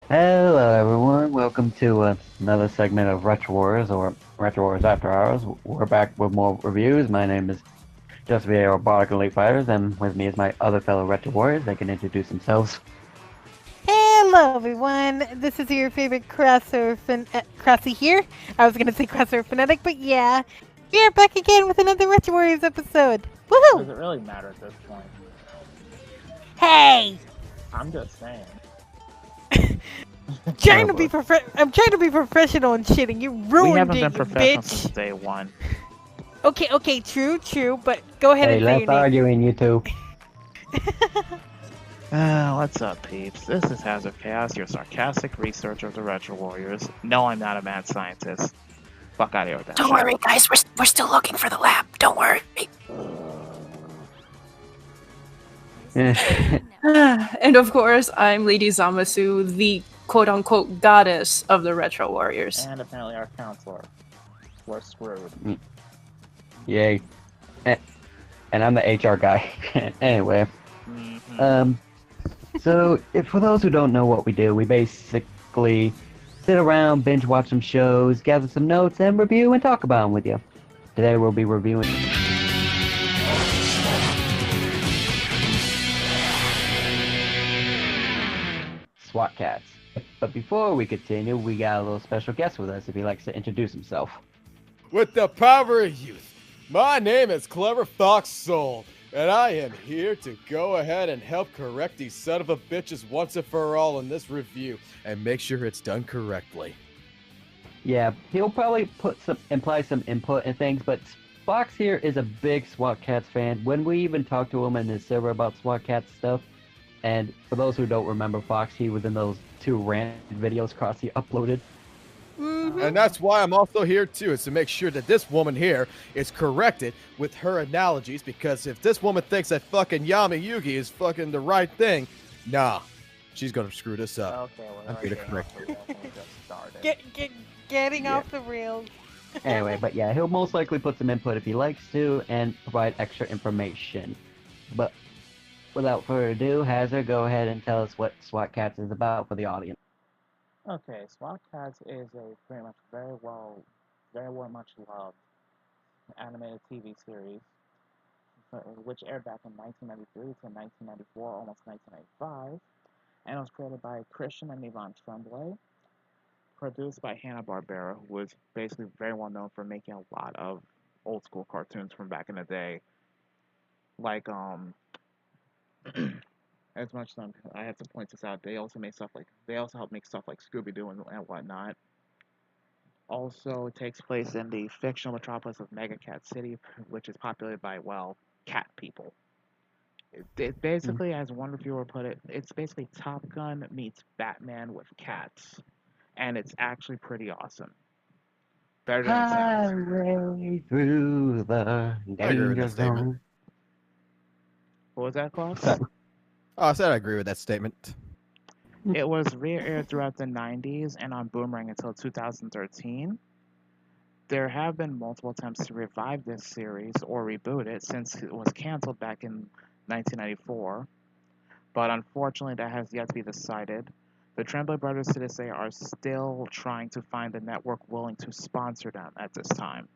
Hello, everyone. Welcome to another segment of Retro Wars or Retro Wars After Hours. We're back with more reviews. My name is Just VA Robotic Elite Fighters, and with me is my other fellow Retro Warriors. They can introduce themselves. Hello, everyone. This is your favorite Crossy here. I was gonna say Crosser Fanatic, but yeah, we are back again with another Retro Warriors episode. Woohoo! Does it really matter at this point? Hey, I'm just saying. Oh boy. I'm trying to be professional and shit, and you We ruined haven't it, been you professional since bitch. day one. Okay, true, but go ahead Hey, and say less your name. arguing, you two. What's up, peeps? This is Hazard Chaos, your sarcastic researcher of the Retro Warriors. No, I'm not a mad scientist. Fuck out of here with that Don't shit. worry, guys. We're still looking for the lab. Don't worry. And of course, I'm Lady Zamasu, the quote unquote goddess of the Retro Warriors. And apparently our counselor. We're screwed. Yay. Eh, And I'm the HR guy. Anyway, Mm-hmm. um, so for those who don't know what we do, we basically sit around, binge watch some shows, gather some notes, and review and talk about them with you. Today we'll be reviewing SWAT Cats. But before we continue, we got a little special guest with us if he likes to introduce himself. With the power of youth, my name is Clever Fox Soul, and I am here to go ahead and help correct these son of a bitches once and for all in this review and make sure it's done correctly. Yeah, he'll probably imply some input and things, but Fox here is a big SWAT Cats fan. When we even talked to him in his server about SWAT Cats stuff, and for those who don't remember Fox, he was in those two rant videos Crossy uploaded. And that's why I'm also here too, is to make sure that this woman here is corrected with her analogies, because if this woman thinks that fucking Yami Yugi is fucking the right thing, nah, she's gonna screw this up. Okay, we're I'm already here to getting correct off the rails when we just started. Getting Yeah. off the rails. Anyway, but yeah, he'll most likely put some input if he likes to and provide extra information. But without further ado, Hazard, go ahead and tell us what SWAT Cats is about for the audience. Okay, SWAT Cats is a pretty much very well much loved animated TV series, which aired back in 1993 to 1994, almost 1995, and it was created by Christian and Yvonne Tremblay, produced by Hanna-Barbera, who was basically very well known for making a lot of old school cartoons from back in the day, like as much as I have to point this out, they also help make stuff like Scooby Doo and whatnot. Also, it takes place in the fictional metropolis of Mega Cat City, which is populated by, well, cat people. It Mm. basically, as one reviewer put it, it's basically Top Gun meets Batman with cats, and it's actually pretty awesome. Better than it sounds. Highway through the I agree with danger that statement. zone. What was that, Klaus? So, Oh, I said I agree with that statement. It was re-aired throughout the 90s and on Boomerang until 2013. There have been multiple attempts to revive this series or reboot it since it was canceled back in 1994, but unfortunately that has yet to be decided. The Tremblay brothers to this day are still trying to find a network willing to sponsor them at this time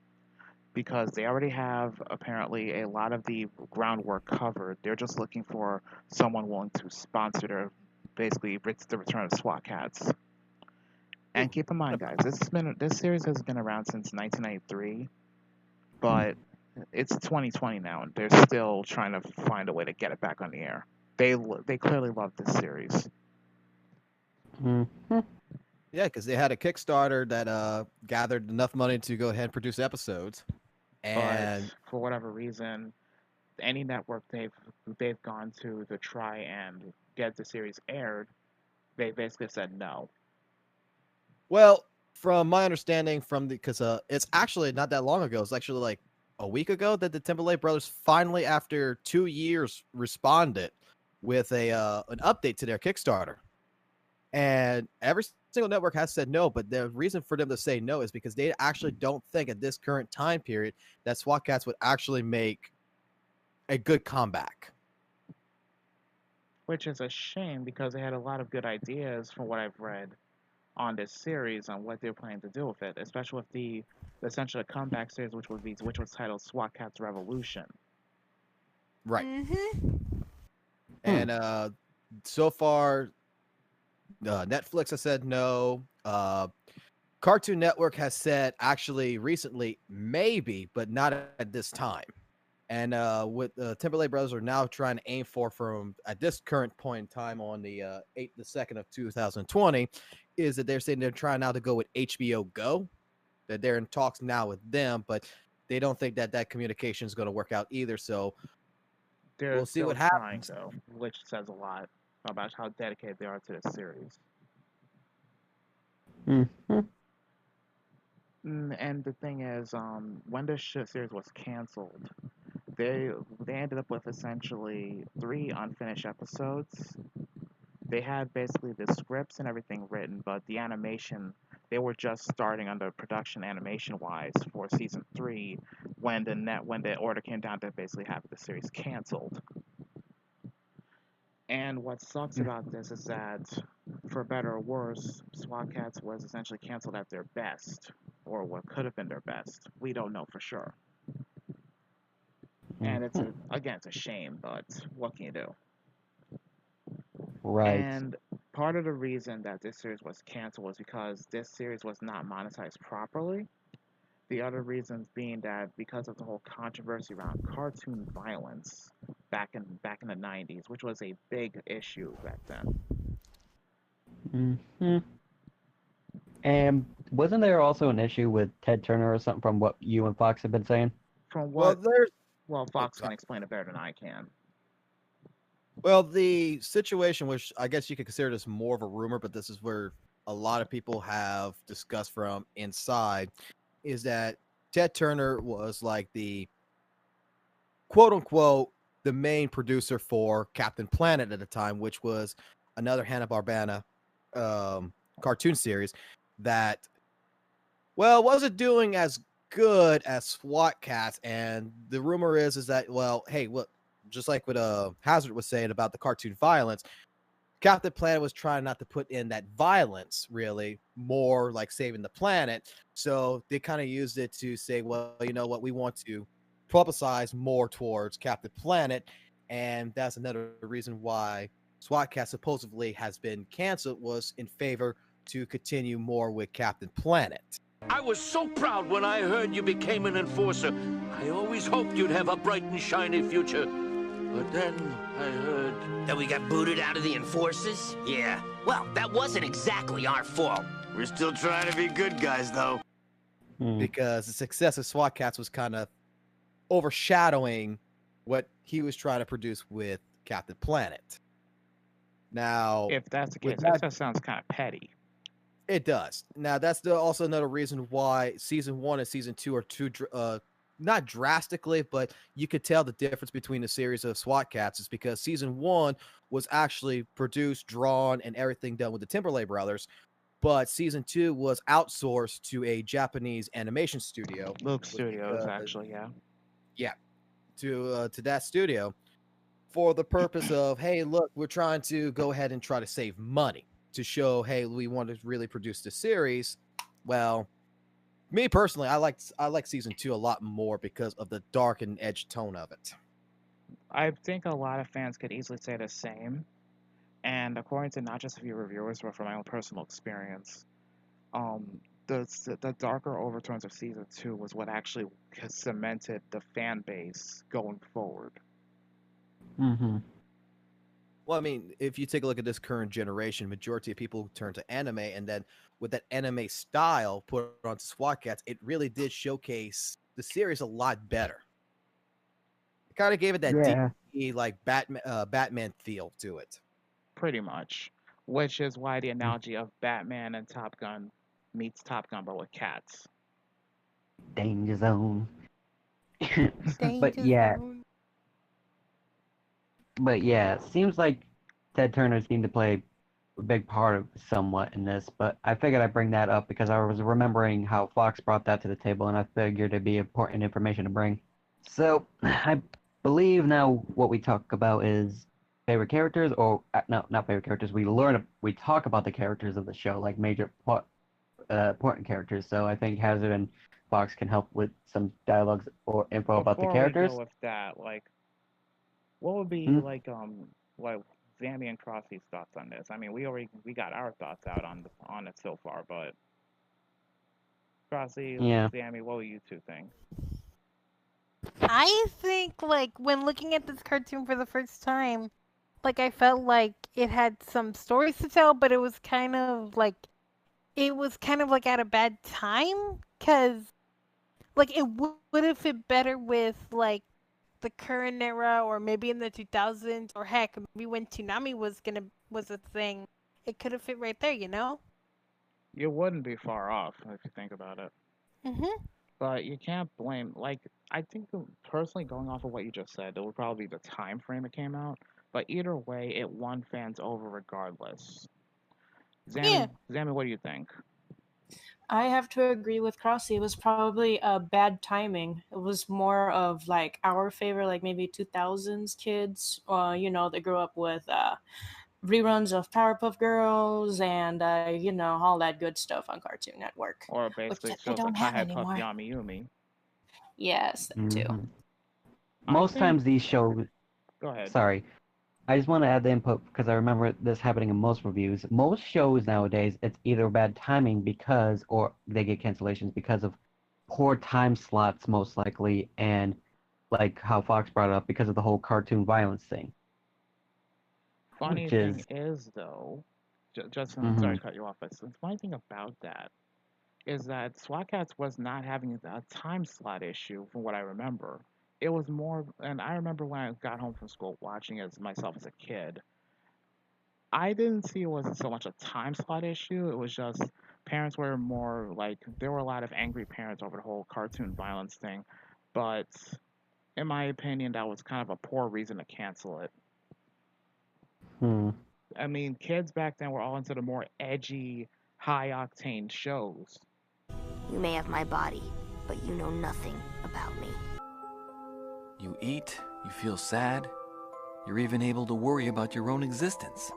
because they already have apparently a lot of the groundwork covered. They're just looking for someone willing to sponsor their basically the return of SWAT cats. And keep in mind, guys, this series has been around since 1993, but it's 2020 now, and they're still trying to find a way to get it back on the air. They clearly love this series, mhm. Yeah, because they had a Kickstarter that gathered enough money to go ahead and produce episodes. but And for whatever reason, any network they've gone to try and get the series aired, they basically said no. well, from my understanding, from the because it's actually not that long ago. It's actually like a week ago that the Timberlake brothers finally, after 2 years, responded with a an update to their Kickstarter. And every single network has said no, but the reason for them to say no is because they actually don't think at this current time period that SWAT Cats would actually make a good comeback. which is a shame because they had a lot of good ideas from what I've read on this series on what they're planning to do with it, especially with the essentially comeback series, which was titled SWAT Cats Revolution. Right. Mm-hmm. And so far, Netflix has said no. Cartoon Network has said actually recently maybe, but not at this time. And with Timberlake Brothers are now trying to aim for from at this current point in time on the 8th the 2nd of 2020 is that they're saying they're trying now to go with HBO Go, that they're in talks now with them, but they don't think that that communication is going to work out either. So They're we'll see still what trying, happens. though, which says a lot about how dedicated they are to this series. Mm-hmm. And the thing is, when this series was canceled, they they ended up with essentially 3 unfinished episodes. They had basically the scripts and everything written, but the animation they were just starting under production animation wise for season 3 when the order came down to basically have the series canceled. And what sucks about this is that, for better or worse, SWAT Cats was essentially canceled at their best, or what could have been their best. We don't know for sure. And it's a shame, but what can you do? Right. And part of the reason that this series was canceled was because this series was not monetized properly. The other reasons being that because of the whole controversy around cartoon violence back in the 90s, which was a big issue back then. Mm-hmm. And wasn't there also an issue with Ted Turner or something from what you and Fox have been saying? From Well, what there's Fox can sorry. explain it better than I can. Well, the situation, which I guess you could consider this more of a rumor, but this is where a lot of people have discussed from inside, is that Ted Turner was like the quote unquote the main producer for Captain Planet at the time, which was another Hanna-Barbera cartoon series that, well, wasn't doing as good as SWAT Cats. And the rumor is that, well, hey, look, just like what Hazard was saying about the cartoon violence, Captain Planet was trying not to put in that violence, really, more like saving the planet. So they kind of used it to say, well, you know what, we want to publicize more towards Captain Planet. And that's another reason why SWAT Cat supposedly has been canceled, was in favor to continue more with Captain Planet. I was so proud when I heard you became an enforcer. I always hoped you'd have a bright and shiny future. But then I heard That we got booted out of the Enforcers? Yeah. Well, that wasn't exactly our fault. We're still trying to be good guys, though. Because the success of SWAT Cats was kind of overshadowing what he was trying to produce with Captain Planet. Now, If that's the with case, that- that just sounds kind of petty. it does. Now, that's also another reason why season 1 and season 2 are not drastically, but you could tell the difference between the series of SWAT Cats is because season 1 was actually produced, drawn, and everything done with the Timberlake brothers, but season 2 was outsourced to a Japanese animation studio. Luke Studios, actually, yeah. Yeah, to that studio for the purpose of, hey, look, we're trying to go ahead and try to save money to show, hey, we want to really produce the series. Well, me personally, I like season 2 a lot more because of the dark and edge tone of it. I think a lot of fans could easily say the same. And according to not just a few reviewers, but from my own personal experience, the darker overtones of season 2 was what actually cemented the fan base going forward. Mm-hmm. Well, I mean, if you take a look at this current generation, majority of people turn to anime, and then with that anime style put onto SWAT Cats, it really did showcase the series a lot better. It kind of gave it that Yeah. deep, like Batman feel to it. Pretty much. Which is why the analogy of Batman and Top Gun meets Top Gun, but with cats. Danger zone. Danger But yeah, zone. it seems like Ted Turner seemed to play a big part of somewhat in this, but I figured I'd bring that up because I was remembering how Fox brought that to the table, and I figured it'd be important information to bring. So, I believe now what we talk about is favorite characters, or no, not favorite characters. We talk about the characters of the show, like major important characters. So I think Hazard and Fox can help with some dialogues or info about the Before we go characters. with that, like, what would be Hmm? like Zammy and Crossy's thoughts on this? I mean, we got our thoughts out on it so far, but Crossy, Yeah. Zammy, what do you two think? I think, like, when looking at this cartoon for the first time, like, I felt like it had some stories to tell, but it was kind of like at a bad time, because, like, it would have fit better with, like, the current era, or maybe in the 2000s, or heck, maybe when Toonami was a thing. It could have fit right there, you know? You wouldn't be far off if you think about it. Mm-hmm. But you can't blame, like, I think personally, going off of what you just said, it would probably be the time frame it came out. But either way, it won fans over regardless. Yeah. Zammy, what do you think? I have to agree with Crossy. It was probably bad timing. It was more of like our favorite, like maybe 2000s kids, that grew up with reruns of Powerpuff Girls and, all that good stuff on Cartoon Network, Or which basically they shows don't like have Hi Puff anymore. Yami Yumi. Yes, that too. Hmm. I Most think. times these shows. Go ahead. Sorry, I just want to add the input because I remember this happening in most reviews. Most shows nowadays, it's either bad timing because, or they get cancellations because of poor time slots, most likely, and like how Fox brought it up, because of the whole cartoon violence thing, Funny which thing is, is, though, just sorry hmm to cut you off, but the funny thing about that is that SWAT Cats was not having a time slot issue, from what I remember. It was more, and I remember when I got home from school watching it myself as a kid. I didn't see it was so much a time slot issue. It was just parents were more like, there were a lot of angry parents over the whole cartoon violence thing. But in my opinion, that was kind of a poor reason to cancel it. hmm. I mean, kids back then were all into the more edgy, high octane shows. You may have my body, but you know nothing about me. You eat, you feel sad, you're even able to worry about your own existence.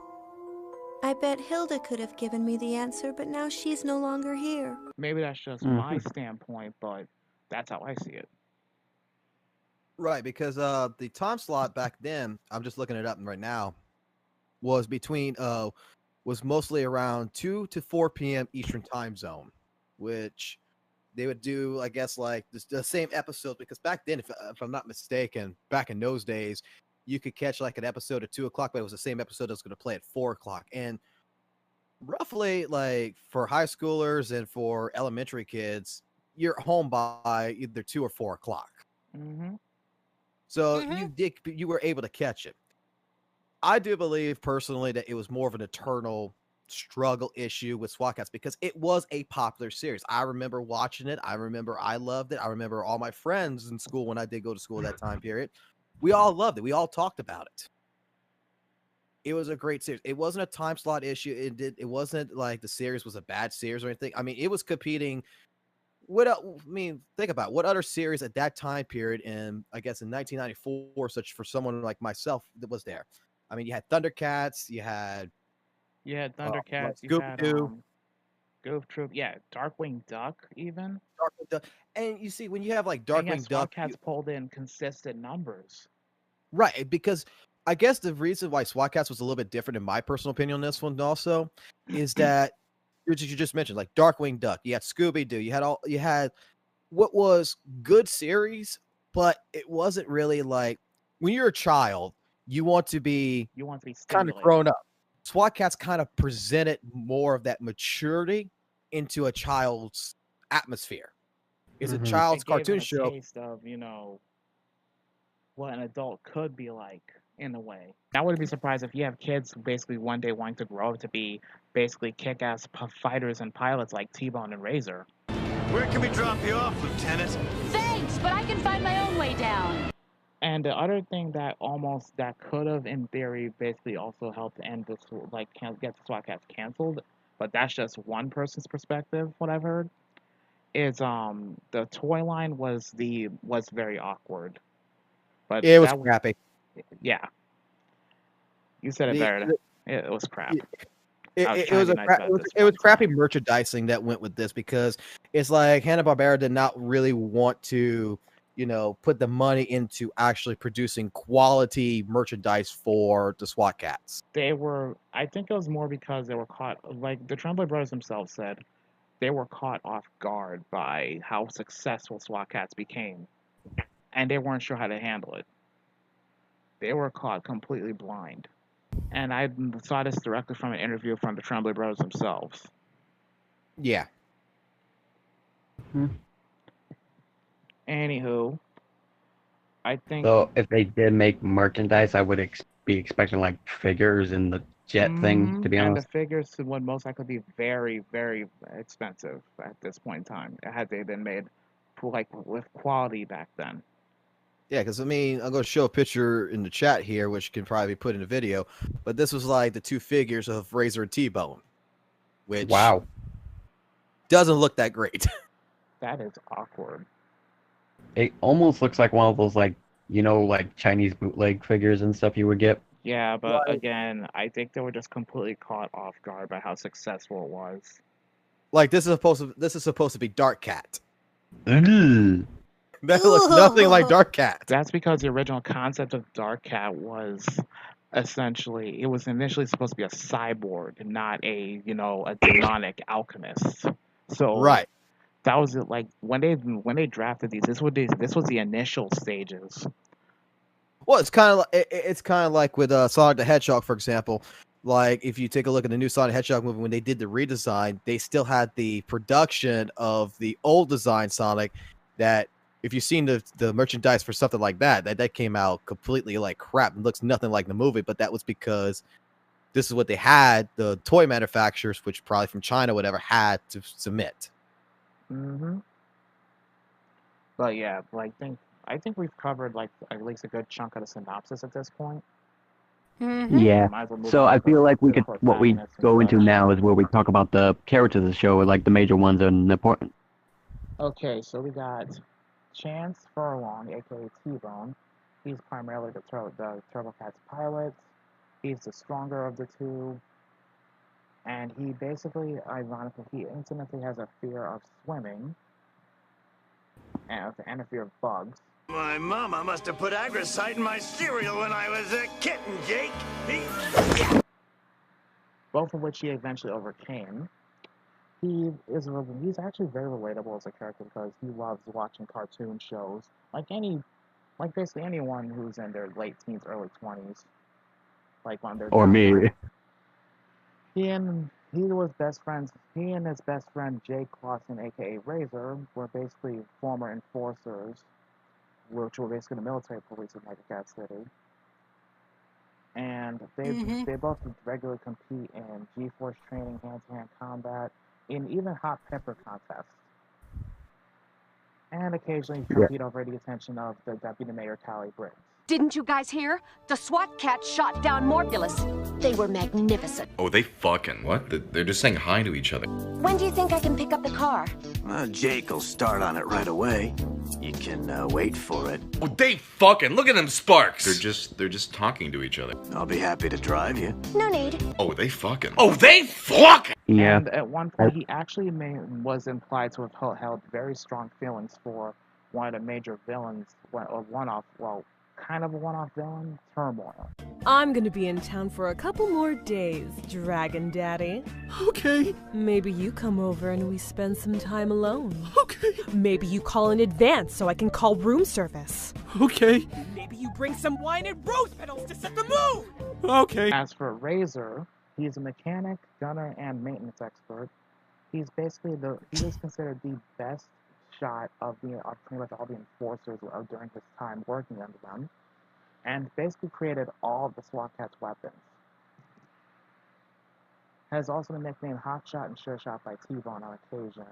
I bet Hilda could have given me the answer, but now she's no longer here. Maybe that's just my standpoint, but that's how I see it. Right, because the time slot back then, I'm just looking it up right now, was was mostly around 2 to 4 p.m. Eastern time zone, which they would do, I guess, like the same episode, because back then, if I'm not mistaken, back in those days, you could catch like an episode at 2 o'clock, but it was the same episode that was going to play at 4 o'clock. And roughly, like, for high schoolers and for elementary kids, you're home by either 2 or 4 o'clock. Mm-hmm. So you were able to catch it. I do believe personally that it was more of an eternal struggle issue with SWAT Cats, because it was a popular series. I remember watching it. I remember I loved it. I remember all my friends in school, when I did go to school that time period, we all loved it. We all talked about it. It was a great series. It wasn't a time slot issue. It wasn't like the series was a bad series or anything. I mean, it was competing. Think about what other series at that time period, in I guess in 1994, such for someone like myself, that was there. I mean, you had Thundercats, you had Thundercats, you had Scooby-Doo, Goof Troop, Darkwing Duck, even. Darkwing Duck. And you see, when you have like And Darkwing SWAT Duck, Cats pulled in consistent numbers. right? Because I guess the reason why SWAT Cats was a little bit different, in my personal opinion, on this one also, is that you just mentioned, like Darkwing Duck, you had Scooby-Doo, you had what was good series, but it wasn't really like, when you're a child, you want to be kind of grown up. SWAT Cats kind of presented more of that maturity into a child's atmosphere. It's a child's cartoon show. Taste of, what an adult could be like, in a way. I wouldn't be surprised if you have kids basically one day wanting to grow up to be basically kick-ass fighters and pilots like T-Bone and Razor. Where can we drop you off, Lieutenant? Thanks, but I can find my own way down. And the other thing that could have, in theory, basically also helped end this, like, get the SWAT Cats canceled, but that's just one person's perspective, what I've heard, is the toy line was very awkward. But it was crappy. Yeah. You said it The, better. the- It was crap. it, I was it trying was to a be nice cra- about this it was one crappy time. merchandising that went with this because it's like Hanna-Barbera did not really want to, put the money into actually producing quality merchandise for the SWAT cats. I think it was more because they were caught, like the Tremblay brothers themselves said, they were caught off guard by how successful SWAT cats became, and they weren't sure how to handle it. They were caught completely blind. And I saw this directly from an interview from the Tremblay brothers themselves. Yeah. Anywho, I think So if they did make merchandise, I would be expecting like figures and the jet thing. To be and the honest, figures would most likely be very, very expensive at this point in time, had they been made like with quality back then. Yeah, because I'm going to show a picture in the chat here, which can probably be put in the video. But this was like the two figures of Razor and T-Bone, which doesn't look that great. That is awkward. it almost looks like one of those like like Chinese bootleg figures and stuff you would get. Yeah, but again, I think they were just completely caught off guard by how successful it was. Like this is supposed to be Dark Cat. Ugh. That looks nothing like Dark Cat. That's because the original concept of Dark Cat was essentially it was initially supposed to be a cyborg, not a demonic alchemist. So Right. that was it. Like when they drafted these, this was the initial stages. Well, it's kind of like with Sonic the Hedgehog, for example. Like if you take a look at the new Sonic the Hedgehog movie, when they did the redesign, they still had the production of the old design Sonic. That if you've seen the merchandise for something like that came out completely like crap. It looks nothing like the movie, but that was because this is what they had. The toy manufacturers, which probably from China, whatever, had to submit. Mm-hmm. But yeah, I think we've covered like at least a good chunk of the synopsis at this point. Yeah. Might as well move So on I to feel like the we could what we protagonists and go into such. now is where we talk about the characters of the show, like the major ones and important. Okay, so we got Chance Furlong, aka T-Bone. He's primarily the Turbo Cat's pilot. He's the stronger of the two. And he basically, ironically, he intimately has a fear of swimming and a fear of bugs. My mama must have put agricite in my cereal when I was a kitten, Jake. Both of which he eventually overcame. He's actually very relatable as a character because he loves watching cartoon shows, like basically anyone who's in their late teens, early 20s, like on their Or me. He and his best friend Jake Clausen, aka Razor, were basically former enforcers, which were basically the military police of Megacat City. And they both regularly compete in G-force training, hand-to-hand combat, in even hot pepper contests. And occasionally compete over the attention of the Deputy Mayor Callie Briggs. Didn't you guys hear? The SWAT cats shot down Morpulus. They were magnificent. Oh, they fucking what? They're just saying hi to each other. When do you think I can pick up the car? Jake will start on it right away. You can wait for it. Oh, they fucking look at them sparks. They're just talking to each other. I'll be happy to drive you. No need. Oh, they fucking. Oh, they fucking. Yeah. And at one point, he actually was implied to have held very strong feelings for one of the major villains, kind of a one-off villain, Turmoil. I'm gonna be in town for a couple more days, Dragon Daddy. Okay. Maybe you come over and we spend some time alone. Okay. Maybe you call in advance so I can call room service. Okay. Maybe you bring some wine and rose petals to set the mood. Okay. As for Razor, he's a mechanic, gunner, and maintenance expert. He is considered the best shot of pretty much all the enforcers during his time working under them, and basically created all of the SWAT Cat's weapons. Has also been nicknamed Hotshot and Sure-Shot by T-Bone on occasion.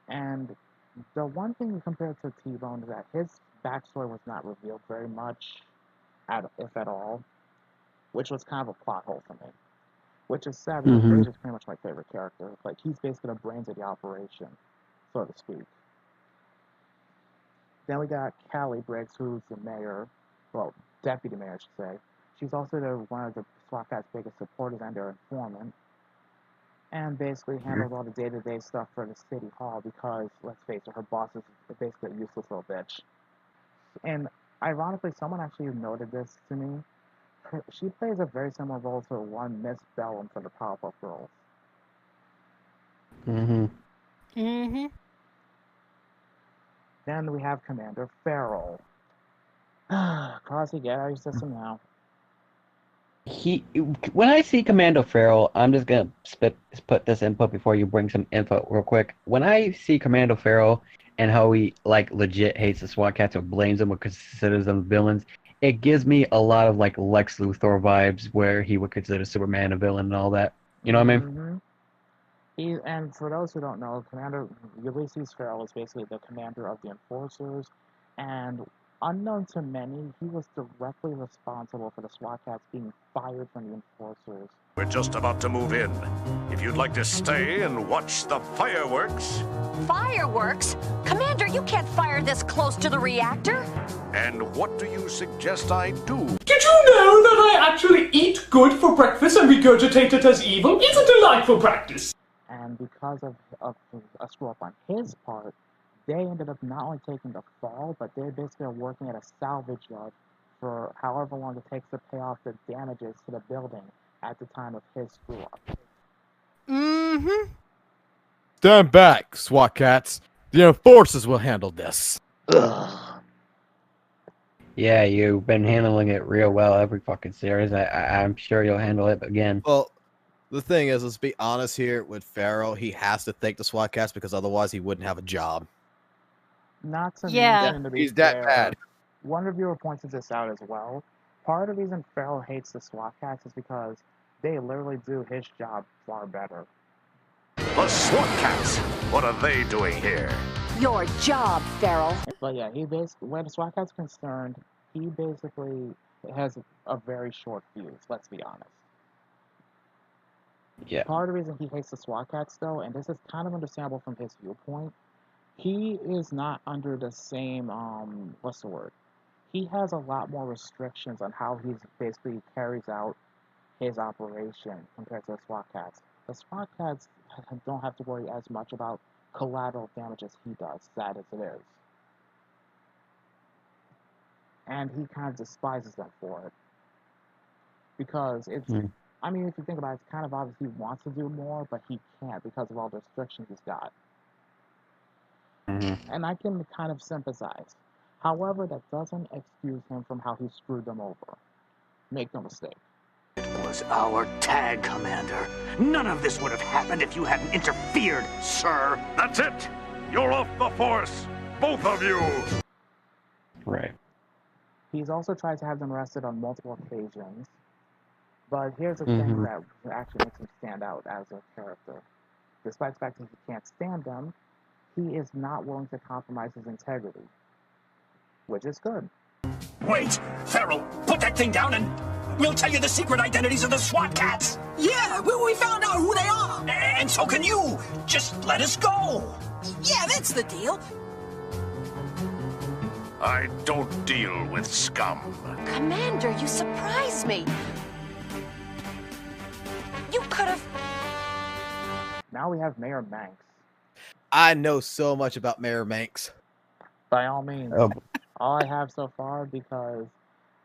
And the one thing compared to T-Bone is that his backstory was not revealed very much, if at all, which was kind of a plot hole for me. Which is sad because Razor's pretty much my favorite character. Like, he's basically the brains of the operation, so to speak. Then we got Callie Briggs, who's the mayor, well, deputy mayor, I should say. She's also one of the SWAT Cat's biggest supporters and their informant, and basically handles all the day-to-day stuff for the city hall because, let's face it, her boss is basically a useless little bitch. And ironically, someone actually noted this to me. She plays a very similar role to one Miss Bellum for the Powerpuff Girls. Then we have Commander Farrell. Classy, get out of your system now. When I see Commando Farrell, I'm just gonna put this input before you bring some info real quick. When I see Commando Farrell and how he like legit hates the SWAT cats or blames them or considers them villains, it gives me a lot of like Lex Luthor vibes where he would consider Superman a villain and all that. You know what I mean? And for those who don't know, Commander Ulysses Farrell is basically the commander of the Enforcers, and unknown to many, he was directly responsible for the SWAT cats being fired from the Enforcers. We're just about to move in. If you'd like to stay and watch the fireworks. Fireworks? Commander, you can't fire this close to the reactor. And what do you suggest I do? Did you know that I actually eat good for breakfast and regurgitate it as evil? It's a delightful practice. And because of a screw-up on his part, they ended up not only taking the fall, but they basically are working at a salvage yard for however long it takes to pay off the damages to the building at the time of his screw-up. Stand back, SWAT cats. The Enforcers will handle this. Yeah, you've been handling it real well every fucking series. I'm sure you'll handle it again. Well, the thing is, let's be honest here with Farrell. He has to thank the SWAT cats because otherwise he wouldn't have a job. Not to mention, to be he's that bad. One reviewer pointed this out as well. Part of the reason Farrell hates the SWAT cats is because they literally do his job far better. The SWAT cats! What are they doing here? Your job, Farrell. But yeah, where the SWAT cat's concerned, he basically has a very short fuse, let's be honest. Yeah. Part of the reason he hates the SWAT cats, though, and this is kind of understandable from his viewpoint, he is not under the same, what's the word? He has a lot more restrictions on how he basically carries out his operation compared to the SWAT cats. The SWAT cats don't have to worry as much about collateral damage as he does, sad as it is. And he kind of despises them for it. Because it's, I mean, if you think about it, it's kind of obvious he wants to do more, but he can't because of all the restrictions he's got. And I can kind of sympathize. However, that doesn't excuse him from how he screwed them over. Make no mistake. It was our tag, Commander. None of this would have happened if you hadn't interfered, sir. That's it! You're off the force! Both of you! Right. He's also tried to have them arrested on multiple occasions. But here's the thing that actually makes him stand out as a character. Despite the fact that he can't stand them, he is not willing to compromise his integrity. Which is good. Wait! Farrell, put that thing down and we'll tell you the secret identities of the SWAT cats! Yeah, we found out who they are! And so can you! Just let us go! Yeah, that's the deal! I don't deal with scum. Commander, you surprise me! You could have... Now we have Mayor Manx. I know so much about Mayor Manx. By all means. All I have so far, because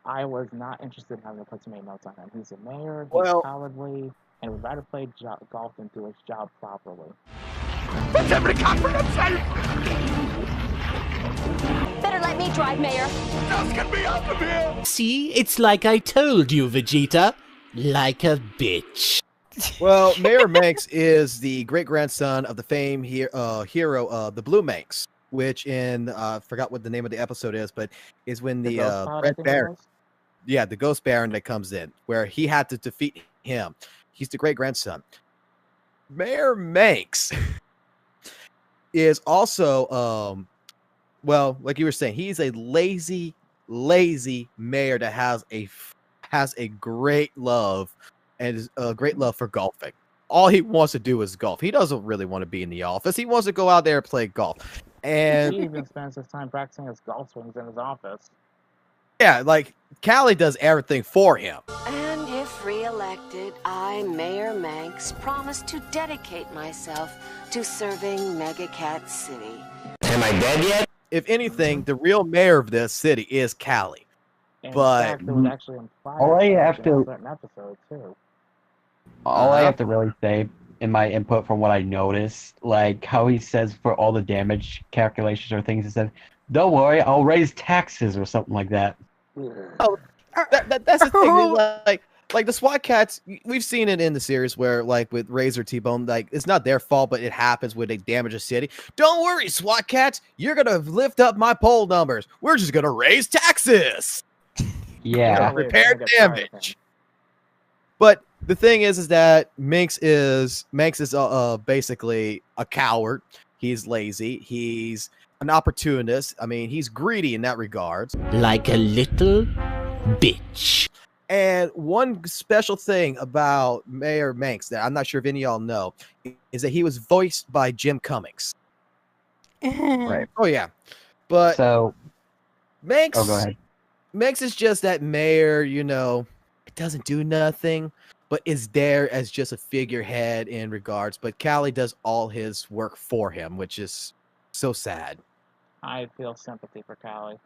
I was not interested in having to put too many notes on him. He's a mayor, he's cowardly, and would rather play golf than do his job properly. Better let me drive, Mayor. Just get me out of here! See, it's like I told you, Vegeta. Like a bitch. Well, Mayor Manx is the great-grandson of the famed hero, the Blue Manx, which in, I forgot what the name of the episode is, but is when the Red Baron, the Ghost Baron that comes in, where he had to defeat him. He's the great-grandson. Mayor Manx is also, well, like you were saying, he's a lazy mayor that has a great love and a great love for golfing. All he wants to do is golf. He doesn't really want to be in the office. He wants to go out there and play golf. And he even spends his time practicing his golf swings in his office. Yeah, like Callie does everything for him. And if re-elected, I, Mayor Manx, promise to dedicate myself to serving Mega Cat City. Am I dead yet? If anything, the real mayor of this city is Callie. In But fact, it was actually implied All I have in to- a certain episode, too. All I have to really say in my input from what I noticed, like how he says for all the damage calculations or things, he said, "Don't worry, I'll raise taxes" or something like that. Oh, that's the thing. Like the SWAT cats, we've seen it in the series where, like with Razor T-Bone, like it's not their fault, but it happens when they damage a city. Don't worry, SWAT cats, you're gonna lift up my poll numbers. We're just gonna raise taxes. Yeah. Repair damage. But the thing is that Minx is basically a coward. He's lazy. He's an opportunist. I mean, he's greedy in that regard. Like a little bitch. And one special thing about Mayor Manx that I'm not sure if any of y'all know is that he was voiced by Jim Cummings. Right. Oh yeah. But so Manx, go ahead. Manx is just that mayor, you know, it doesn't do nothing, but is there as just a figurehead in regards. But Callie does all his work for him, which is so sad. I feel sympathy for Callie.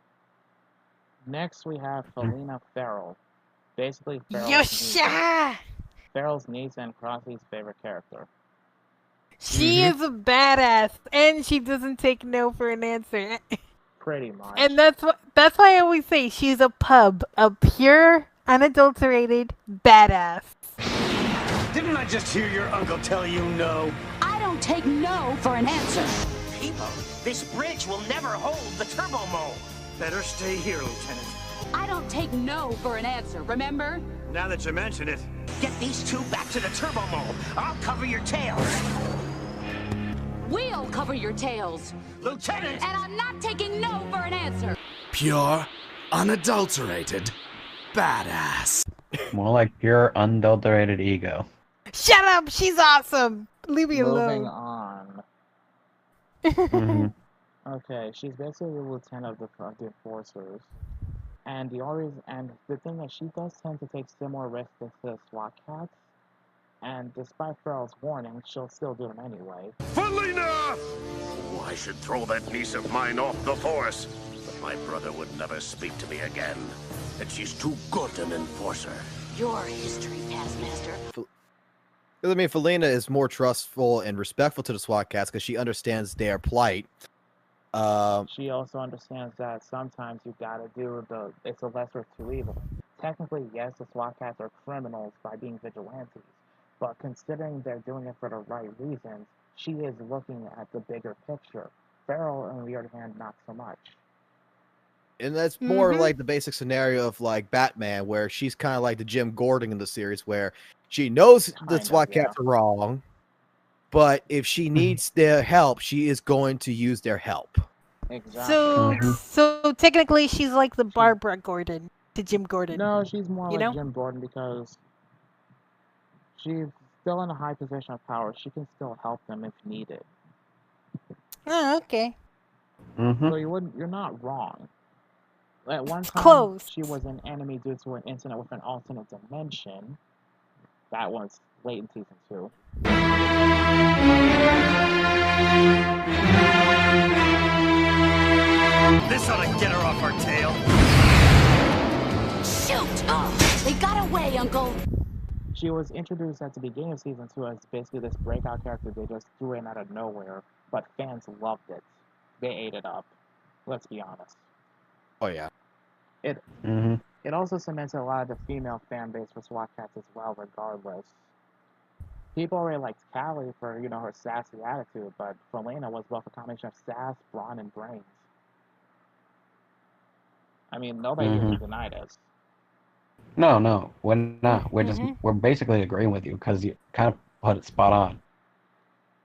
Next, we have Felina Farrell. Basically, Farrell's niece and Crosby's favorite character. She is a badass, and she doesn't take no for an answer. Pretty much. And that's why I always say she's a pure, unadulterated badass. Didn't I just hear your uncle tell you no? I don't take no for an answer. People, this bridge will never hold the turbo mold. Better stay here, Lieutenant. I don't take no for an answer, remember? Now that you mention it, get these two back to the turbo mold. I'll cover your tails. We'll cover your tails. Lieutenant! And I'm not taking no for an answer. Pure, unadulterated, badass. More like pure, unadulterated ego. Shut up! She's awesome! Leave me Moving alone. on. Mhm. Okay, she's basically the lieutenant of the enforcers. And the thing is, she does tend to take similar risks as the SWAT cats. And despite Farrell's warning, she'll still do them anyway. Felina! Oh, I should throw that niece of mine off the force. But my brother would never speak to me again. And she's too good an enforcer. Your history, Taskmaster. I mean, Felina is more trustful and respectful to the SWAT cats because she understands their plight. She also understands that sometimes you gotta do it's a lesser of two evils. Technically, yes, the SWAT cats are criminals by being vigilantes, but considering they're doing it for the right reasons, she is looking at the bigger picture. Farrell, on the other hand, not so much. And that's more like the basic scenario of like Batman, where she's kind of like the Jim Gordon in the series, where she knows the SWAT cats are wrong, but if she needs their help, she is going to use their help. Exactly. So technically, she's like the Barbara Gordon to Jim Gordon. No, she's more you like know? Jim Gordon because she's still in a high position of power. She can still help them if needed. Oh, okay. So you're not wrong. At one time, close. She was an enemy due to an incident with an alternate dimension. That was late in season 2. This ought to get her off our tail. Shoot! Oh, they got away, Uncle. She was introduced at the beginning of season 2 as basically this breakout character they just threw in out of nowhere, but fans loved it. They ate it up. Let's be honest. Oh yeah. It also cemented a lot of the female fan base for SWAT cats as well, regardless. People really liked Callie for, her sassy attitude, but Felina was both a combination of sass, brawn, and brains. I mean, nobody even denied us. No, we're not. We're basically agreeing with you because you kind of put it spot on.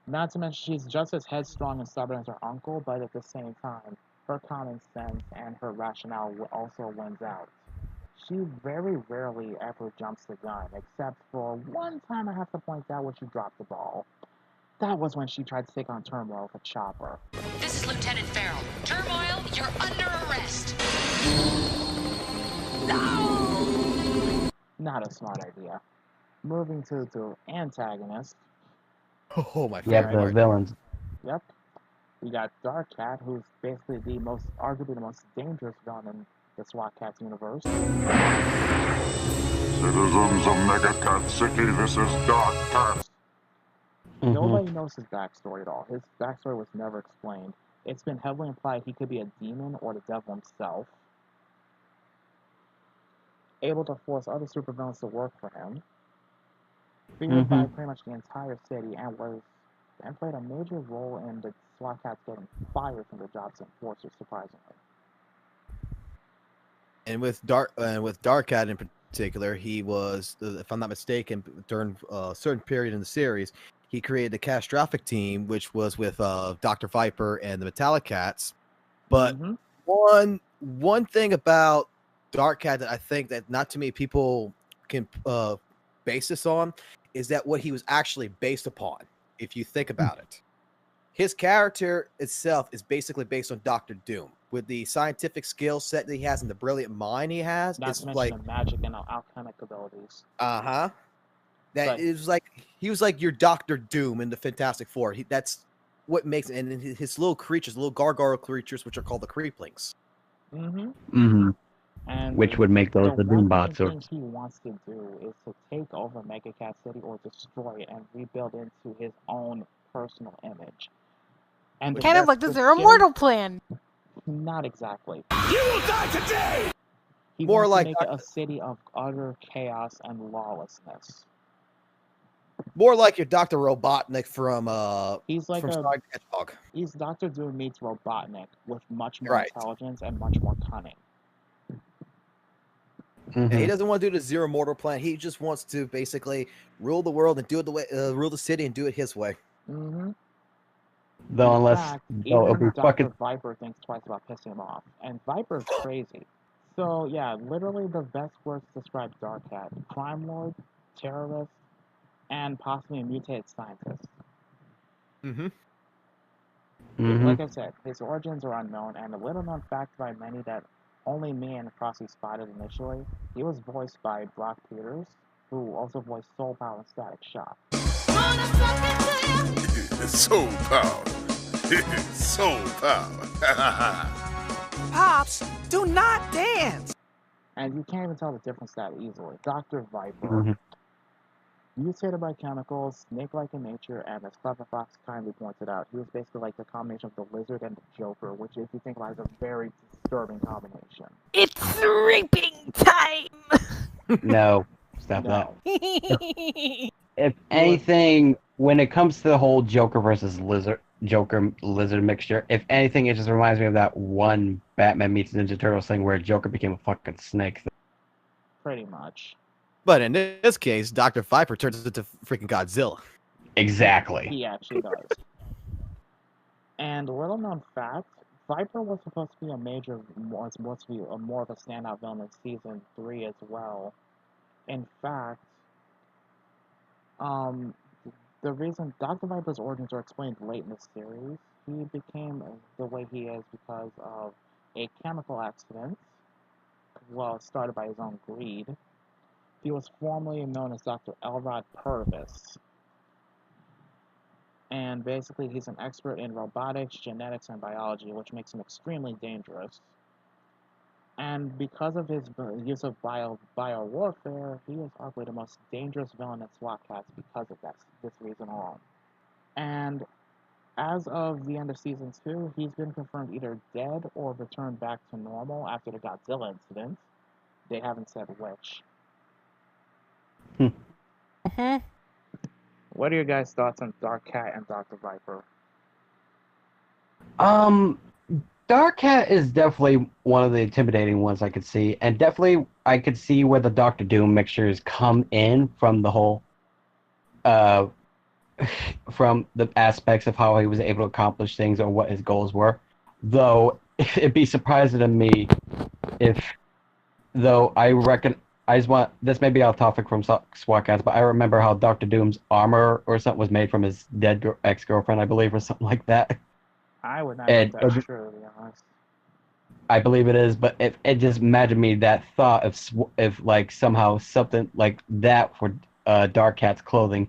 Not to mention, she's just as headstrong and stubborn as her uncle, but at the same time, her common sense and her rationale also wins out. She very rarely ever jumps the gun, except for one time I have to point out where she dropped the ball. That was when she tried to take on Turmoil with a chopper. This is Lieutenant Farrell. Turmoil, you're under arrest. Not a smart idea. Moving to the antagonist. Oh, my Yeah, favorite the part. villains. Yep. We got Dark Cat, who's basically arguably the most dangerous villain in the SWAT Cats universe. Citizens of Megacat City, this is Dark Cat. Nobody knows his backstory at all. His backstory was never explained. It's been heavily implied he could be a demon or the devil himself, able to force other supervillains to work for him, feared by pretty much the entire city, and played a major role in the SWAT Cats getting fired from their jobs as enforcers, surprisingly. And with Dark Cat in particular, he was, if I'm not mistaken, during a certain period in the series, he created a catastrophic team, which was with Dr. Viper and the Metallic Cats. But one thing about Dark Cat that I think that not too many people can base this on is that what he was actually based upon, if you think about it. His character itself is basically based on Doctor Doom. With the scientific skill set that he has and the brilliant mind he has, Not it's to mention like the magic and alchemic abilities. that But- it was like he was like your Doctor Doom in the Fantastic Four. That's what makes it. And his little creatures, little gargoyle creatures, which are called the Creeplings. And Which would make those the one Doombots. thing he wants to do is to take over Megacat City or destroy it and rebuild into his own personal image. And Kind of like the Zero Mortal plan. Not exactly. You will die today! He More wants like to make it a city of utter chaos and lawlessness. More like your Doctor Robotnik from He's like from Sonic the Hedgehog. He's Dr. Doom meets Robotnik with much more Right. intelligence and much more cunning. And he doesn't want to do the Zero Mortal plan. He just wants to basically rule the world and do it the way, rule the city and do it his way. Though unless fact, it'll even be Dr. fucking Viper thinks twice about pissing him off. And Viper's crazy. So, yeah, literally the best words to describe Dark Cat: crime lord, terrorist, and possibly a mutated scientist. Like I said, his origins are unknown, and a little known fact by many that only me and Crossy spotted initially. He was voiced by Brock Peters, who also voiced Soul Power and Static Shock. Soul power. Soul power. Pops, do not dance! And you can't even tell the difference that easily. Dr. Viper. Mutated by chemicals, snake-like in nature, and as Clever Fox kindly pointed out, he was basically like the combination of the Lizard and the Joker, which if you think about it is a very disturbing combination. It's raping time! No, stop that. If anything, when it comes to the whole Joker versus Joker lizard mixture, if anything, it just reminds me of that one Batman meets Ninja Turtles thing where Joker became a fucking snake. Pretty much. But in this case, Dr. Viper turns into freaking Godzilla. Exactly. He actually does. And a little known fact, Viper was supposed to be more of a standout villain in season 3 as well. In fact, the reason Dr. Viper's origins are explained late in the series, he became the way he is because of a chemical accident, started by his own greed. He was formerly known as Dr. Elrod Purvis. And basically, he's an expert in robotics, genetics, and biology, which makes him extremely dangerous. And because of his use of biowarfare, he is arguably the most dangerous villain in SWAT Cats because of this reason alone. And as of the end of Season 2, he's been confirmed either dead or returned back to normal after the Godzilla incident. They haven't said which. What are your guys' thoughts on Dark Cat and Dr. Viper? Dark Cat is definitely one of the intimidating ones I could see, and definitely I could see where the Doctor Doom mixtures come in from the whole, from the aspects of how he was able to accomplish things or what his goals were. Though it'd be surprising to me though I reckon. This may be off topic from SWAT Cats, but I remember how Dr. Doom's armor or something was made from his dead ex-girlfriend, I believe, or something like that. I would not think that's true, to be honest. I believe it is, but it just imagine me that thought if like somehow something like that for Dark Cat's clothing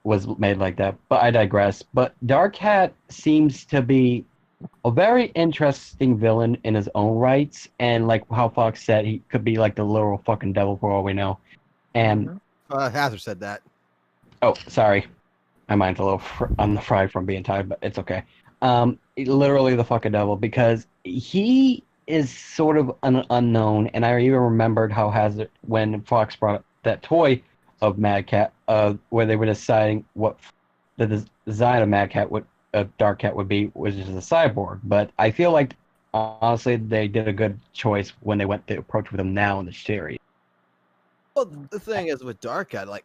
was made like that. But I digress. But Dark Cat seems to be a very interesting villain in his own rights, and like how Fox said, he could be like the literal fucking devil for all we know. And Hazard said that. oh, sorry, my mind's a little on the fried from being tired, but it's okay. Literally the fucking devil, because he is sort of an unknown, and I even remembered how Hazard when Fox brought up that toy of Mad Cat, where they were deciding what the design of Mad Cat would Dark Cat would be, which is a cyborg. But I feel like honestly they did a good choice when they went the approach with him now in the series. Well, the thing is with Dark Cat, like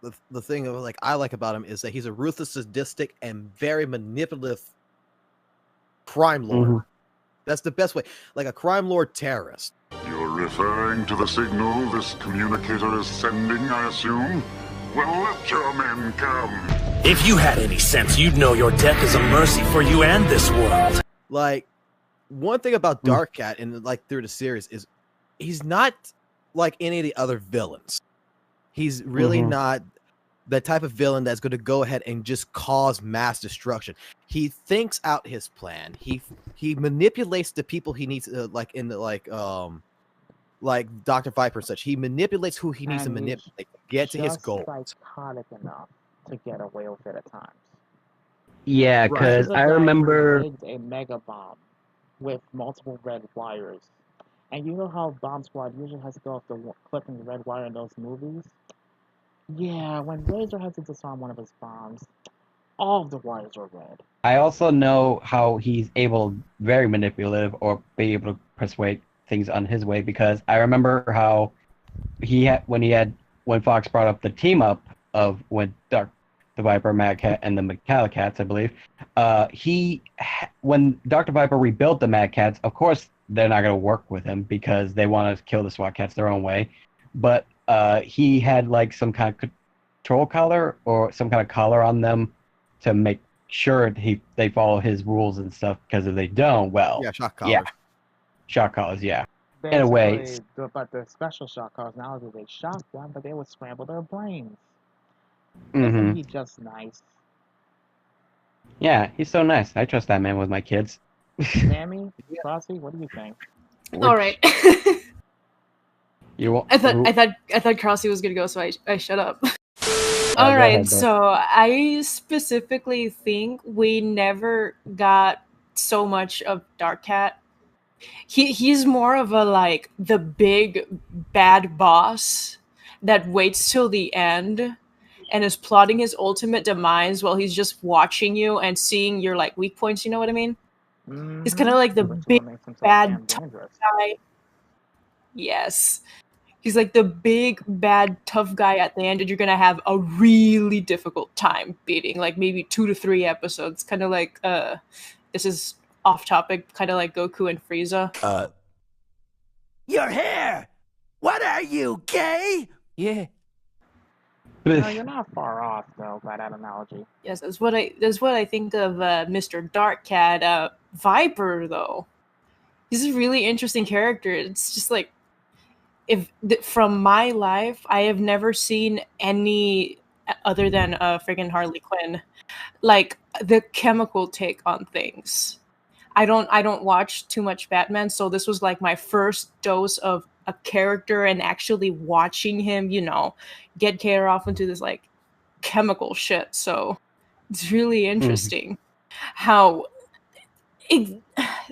the thing of like I like about him is that he's a ruthless, sadistic, and very manipulative crime lord. Mm-hmm. That's the best way, like a crime lord terrorist. You're referring to the signal this communicator is sending, I assume? Well, let your men come. If you had any sense, you'd know your death is a mercy for you and this world. Like, one thing about Dark Cat and like through the series is he's not like any of the other villains. He's really not the type of villain that's going to go ahead and just cause mass destruction. He thinks out his plan. He manipulates the people he needs, like in the like Dr. Viper and such. He manipulates who he needs to manipulate to get to his goal. Psychotic enough to get away with it at times. Yeah, because I remember a mega bomb with multiple red wires, and you know how Bomb Squad usually has to go off the clipping the red wire in those movies. Yeah, when Razor has to disarm one of his bombs, all of the wires are red. I also know how he's able, very manipulative, or be able to persuade things on his way, because I remember how when Fox brought up the team up of when the Viper, Mad Cat, and the Metallic Cats, I believe, when Dr. Viper rebuilt the Mad Cats, of course they're not going to work with him because they want to kill the SWAT Cats their own way, but he had like some kind of control collar or some kind of collar on them to make sure they follow his rules and stuff, because if they don't, well, shock collars. Yeah, shock collars, yeah. Basically, in a way, but the special shock collars nowadays, they shock them, but they would scramble their brains. Mm-hmm. Isn't he just nice? Yeah, he's so nice. I trust that man with my kids. Sammy, Frosty, what do you think? All right. I thought Crossy was gonna go, so I shut up. Go All right, ahead, so I specifically think we never got so much of Dark Cat. He's more of a like the big bad boss that waits till the end and is plotting his ultimate demise while he's just watching you and seeing your like weak points. You know what I mean? He's kind of like the big bad tough guy. Yes. He's like the big, bad, tough guy at the end, and you're going to have a really difficult time beating, like maybe 2 to 3 episodes. Kind of like, this is off topic, kind of like Goku and Frieza. Your hair! What are you, gay? Yeah. No, you're not far off, though, by that analogy. Yes, that's what I think of Mr. Dark Cat. Viper, though. He's a really interesting character. It's just like, from my life, I have never seen any other than friggin' Harley Quinn, like the chemical take on things. I don't watch too much Batman, so this was like my first dose of a character and actually watching him, get Kater off into this like chemical shit. So it's really interesting how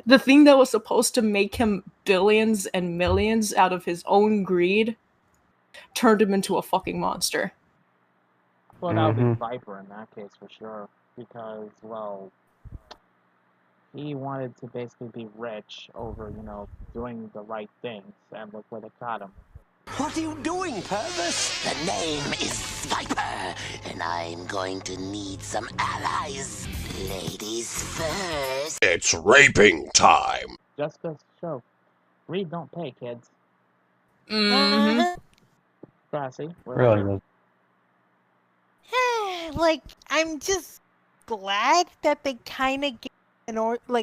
the thing that was supposed to make him billions and millions out of his own greed turned him into a fucking monster. Well, that would be Viper in that case for sure, because, well, he wanted to basically be rich over, doing the right things, and look where they got him. What are you doing, Purvis? The name is Viper, and I'm going to need some allies. Ladies first. It's raping time. Just to show. Greed don't pay, kids. Classy. Really? Like, I'm just glad that they kind of gave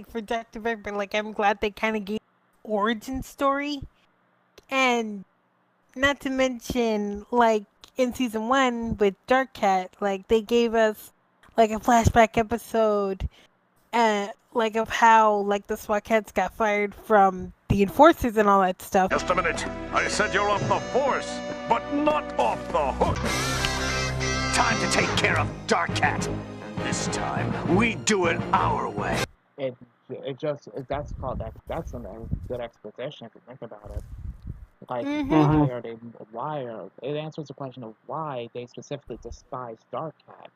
for Dr. Viper, like, I'm glad they kind of gave origin story. And not to mention, like, in season 1 with Dark Cat, like, they gave us, like, a flashback episode, like, of how, like, the SWAT cats got fired from the enforcers and all that stuff. Just a minute. I said you're off the force, but not off the hook. Time to take care of Dark Cat. This time, we do it our way. That's a good exposition if you think about it. Like, it answers the question of why they specifically despise Dark Cat.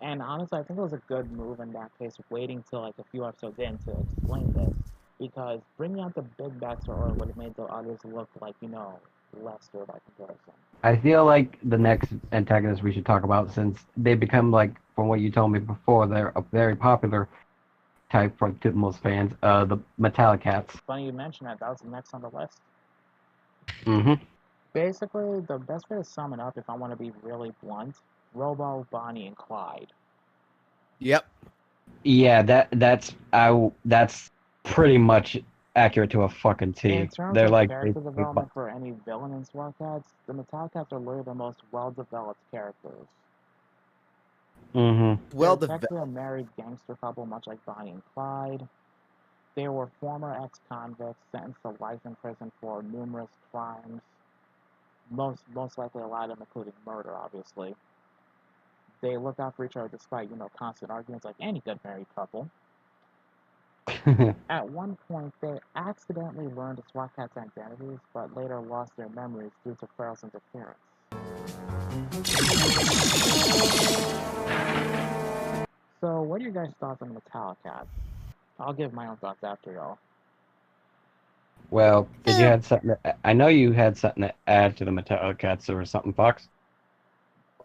And honestly, I think it was a good move in that case, waiting till like a few episodes in to explain this. Because bringing out the big backstory would have made the others look like, lesser by comparison. I feel like the next antagonist we should talk about, since they become, like, from what you told me before, they're a very popular type to most fans, the Metallic Cats. Funny you mention that. That was next on the list. Mm-hmm. Basically, the best way to sum it up, if I want to be really blunt, Robo, Bonnie, and Clyde. Yep. Yeah, that's pretty much accurate to a fucking T. In terms They're of like character development for any villain in SWAT Cats, the Metallic Cats are literally the most well-developed characters. Mm-hmm. They're technically a married gangster couple, much like Bonnie and Clyde. They were former ex-convicts sentenced to life in prison for numerous crimes. Most likely a lot of them including murder, obviously. They look out for each other despite, constant arguments like any good married couple. At one point, they accidentally learned the SWAT Cats' identities, but later lost their memories due to Farrell's interference. So, what are your guys' thoughts on the Metallic Cats? I'll give my own thoughts after y'all. Well, did you had something? I know you had something to add to the Metallic Cats or something, Fox.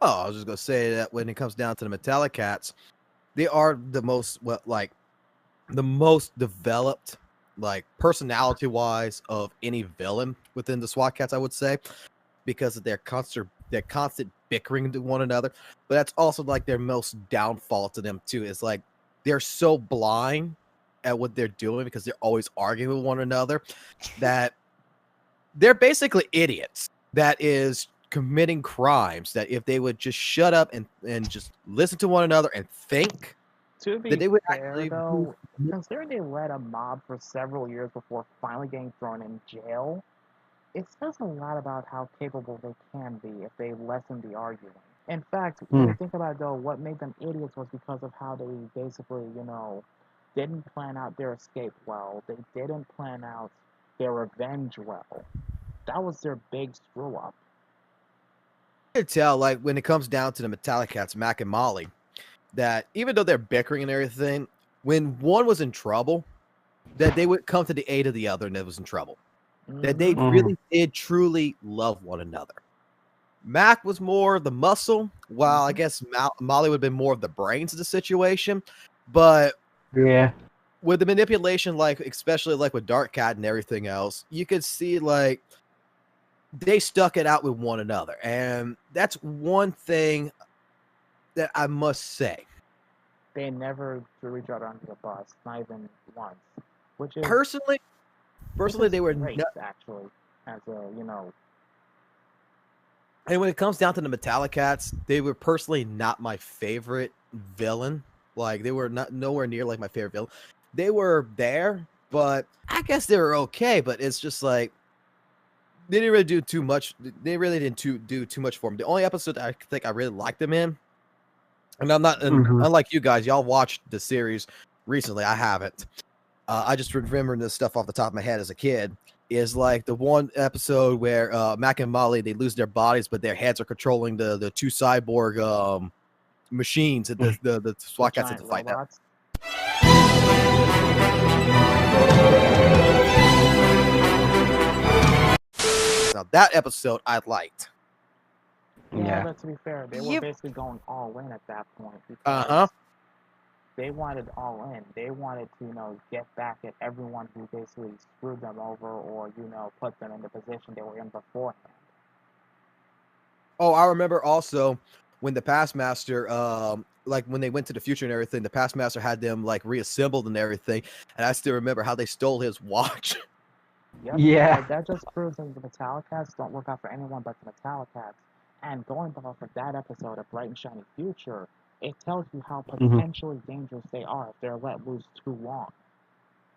Oh, I was just gonna say that when it comes down to the Metallic Cats, they are the most the most developed, like, personality-wise of any villain within the SWAT Cats, I would say, because of their constant bickering to one another. But that's also like their most downfall to them too. Is like they're so blind at what they're doing because they're always arguing with one another that they're basically idiots that is committing crimes that if they would just shut up and just listen to one another and think, to be that they would fair, actually though, considering they led a mob for several years before finally getting thrown in jail, it says a lot about how capable they can be if they lessen the arguing. In fact, when you think about it, though, what made them idiots was because of how they basically, didn't plan out their escape well. They didn't plan out their revenge well. That was their big screw up. You can tell, like, when it comes down to the Metallic Cats, Mac and Molly, that even though they're bickering and everything, when one was in trouble, that they would come to the aid of the other and that was in trouble. That they really did truly love one another. Mac was more the muscle, while I guess Molly would have been more of the brains of the situation. But yeah, with the manipulation, like especially like with Dark Cat and everything else, you could see like they stuck it out with one another. And that's one thing that I must say. They never threw each other under the bus, not even once. Which is Personally, they were great, actually, as a, And when it comes down to the Metallic Cats, they were personally not my favorite villain. Like, they were nowhere near like my favorite villain. They were there, but I guess they were okay. But it's just like they didn't really do too much. They really didn't do too much for them. The only episode I think I really liked them in, and I'm not unlike you guys, y'all watched the series recently. I haven't. I just remember this stuff off the top of my head as a kid. Is like the one episode where Mac and Molly, they lose their bodies, but their heads are controlling the two cyborg machines that the SWAT Cats had to fight now. Now that episode I liked. Yeah, but to be fair, they were basically going all in at that point. Because they wanted all in. They wanted to, get back at everyone who basically screwed them over or, put them in the position they were in beforehand. Oh, I remember also when the Past Master, like when they went to the future and everything, the Past Master had them like reassembled and everything. And I still remember how they stole his watch. Yep. Yeah. But that just proves that the Metallicats don't work out for anyone but the Metallicats. And going off of that episode of Bright and Shiny Future, it tells you how potentially dangerous they are if they're let loose too long.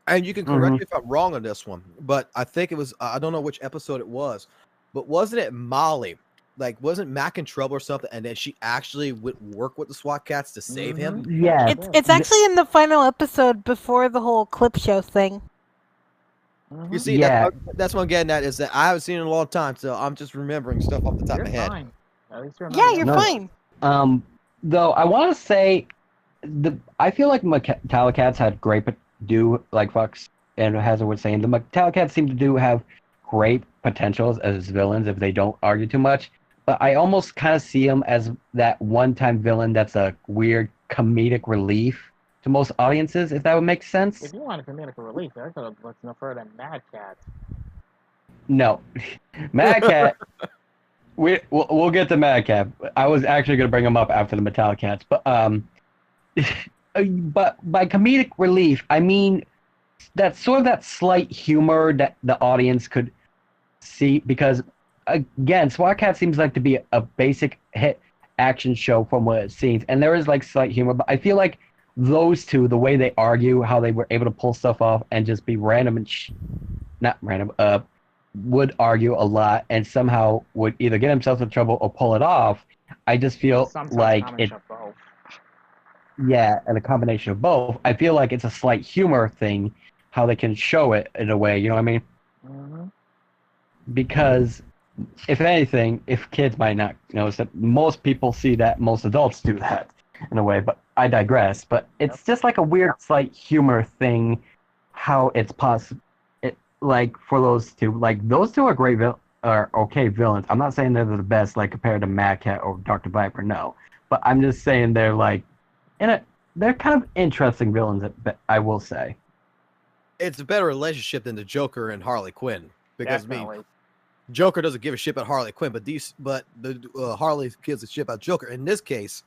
And you can correct me if I'm wrong on this one, but I think it was, I don't know which episode it was, but wasn't it Molly? Like, wasn't Mac in trouble or something? And then she actually would work with the SWAT cats to save him? Yeah. It's actually in the final episode before the whole clip show thing. You see, Yeah. that's what I'm getting at, is that I haven't seen it in a long time, so I'm just remembering stuff off the top of my head. Fine. At least you Yeah, you're No. fine. Though I want to say, I feel like Metallicats had great, like Fox and Hazard was saying, the Metallicats seem to have great potentials as villains if they don't argue too much. But I almost kind of see them as that one-time villain that's a weird comedic relief to most audiences, if that would make sense. If you want to comedic relief, I could have looked no further than Mad Cat. No. Mad Cat, we'll get to Mad Cat. I was actually going to bring him up after the Metallicats. But, but by comedic relief, I mean that's sort of that slight humor that the audience could see, because again, SWAT Cat seems like to be a basic hit action show from what it seems, and there is like slight humor, but I feel like those two, the way they argue, how they were able to pull stuff off and just be random and not random, would argue a lot and somehow would either get themselves in trouble or pull it off. I just feel like it. Yeah, and a combination of both. I feel like it's a slight humor thing, how they can show it in a way. You know what I mean? Because if anything, if kids might not notice it, most people see that, most adults do that in a way, but I digress. But it's just like a weird slight humor thing, how it's possible. Like for those two are great are okay villains. I'm not saying they're the best, like compared to Mad Cat or Dr. Viper, no. But I'm just saying they're like, they're kind of interesting villains, I will say. It's a better relationship than the Joker and Harley Quinn, because Definitely. Joker doesn't give a shit about Harley Quinn, but the Harley gives a shit about Joker. In this case,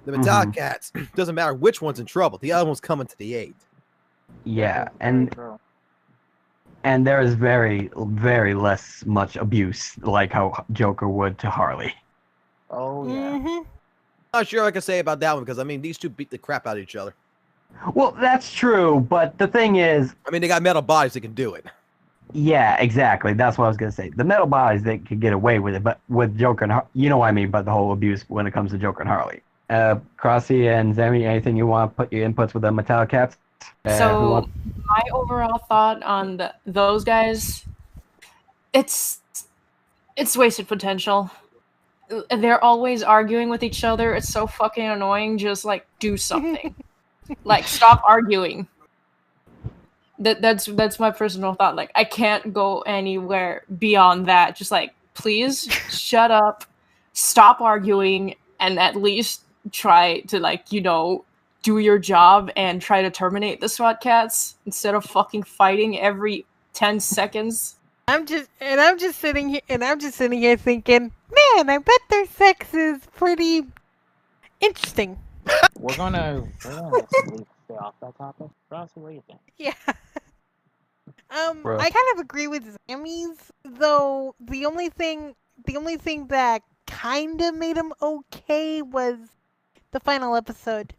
the Metallicats, doesn't matter which one's in trouble, the other one's coming to the aid. Yeah, and there is very, very much abuse, like how Joker would to Harley. Oh yeah. Not sure what I can say about that one, because I mean these two beat the crap out of each other. Well, that's true, but the thing is, I mean, they got metal bodies that can do it. Yeah, exactly. That's what I was gonna say. The metal bodies, they could get away with it, but with Joker and you know what I mean by the whole abuse when it comes to Joker and Harley. Crossy and Zemi, anything you want to put your inputs with the Metallicats? So my overall thought on those guys, it's wasted potential. They're always arguing with each other. It's so fucking annoying. Just like do something. Like stop arguing. That's my personal thought. Like I can't go anywhere beyond that. Just like please shut up, stop arguing, and at least try to do your job and try to terminate the SWAT cats instead of fucking fighting every 10 seconds. I'm just sitting here thinking, man, I bet their sex is pretty interesting. We're gonna stay off that topic. Ross, what do you think? Yeah. I kind of agree with Zami's, though the only thing that kind of made him okay was the final episode.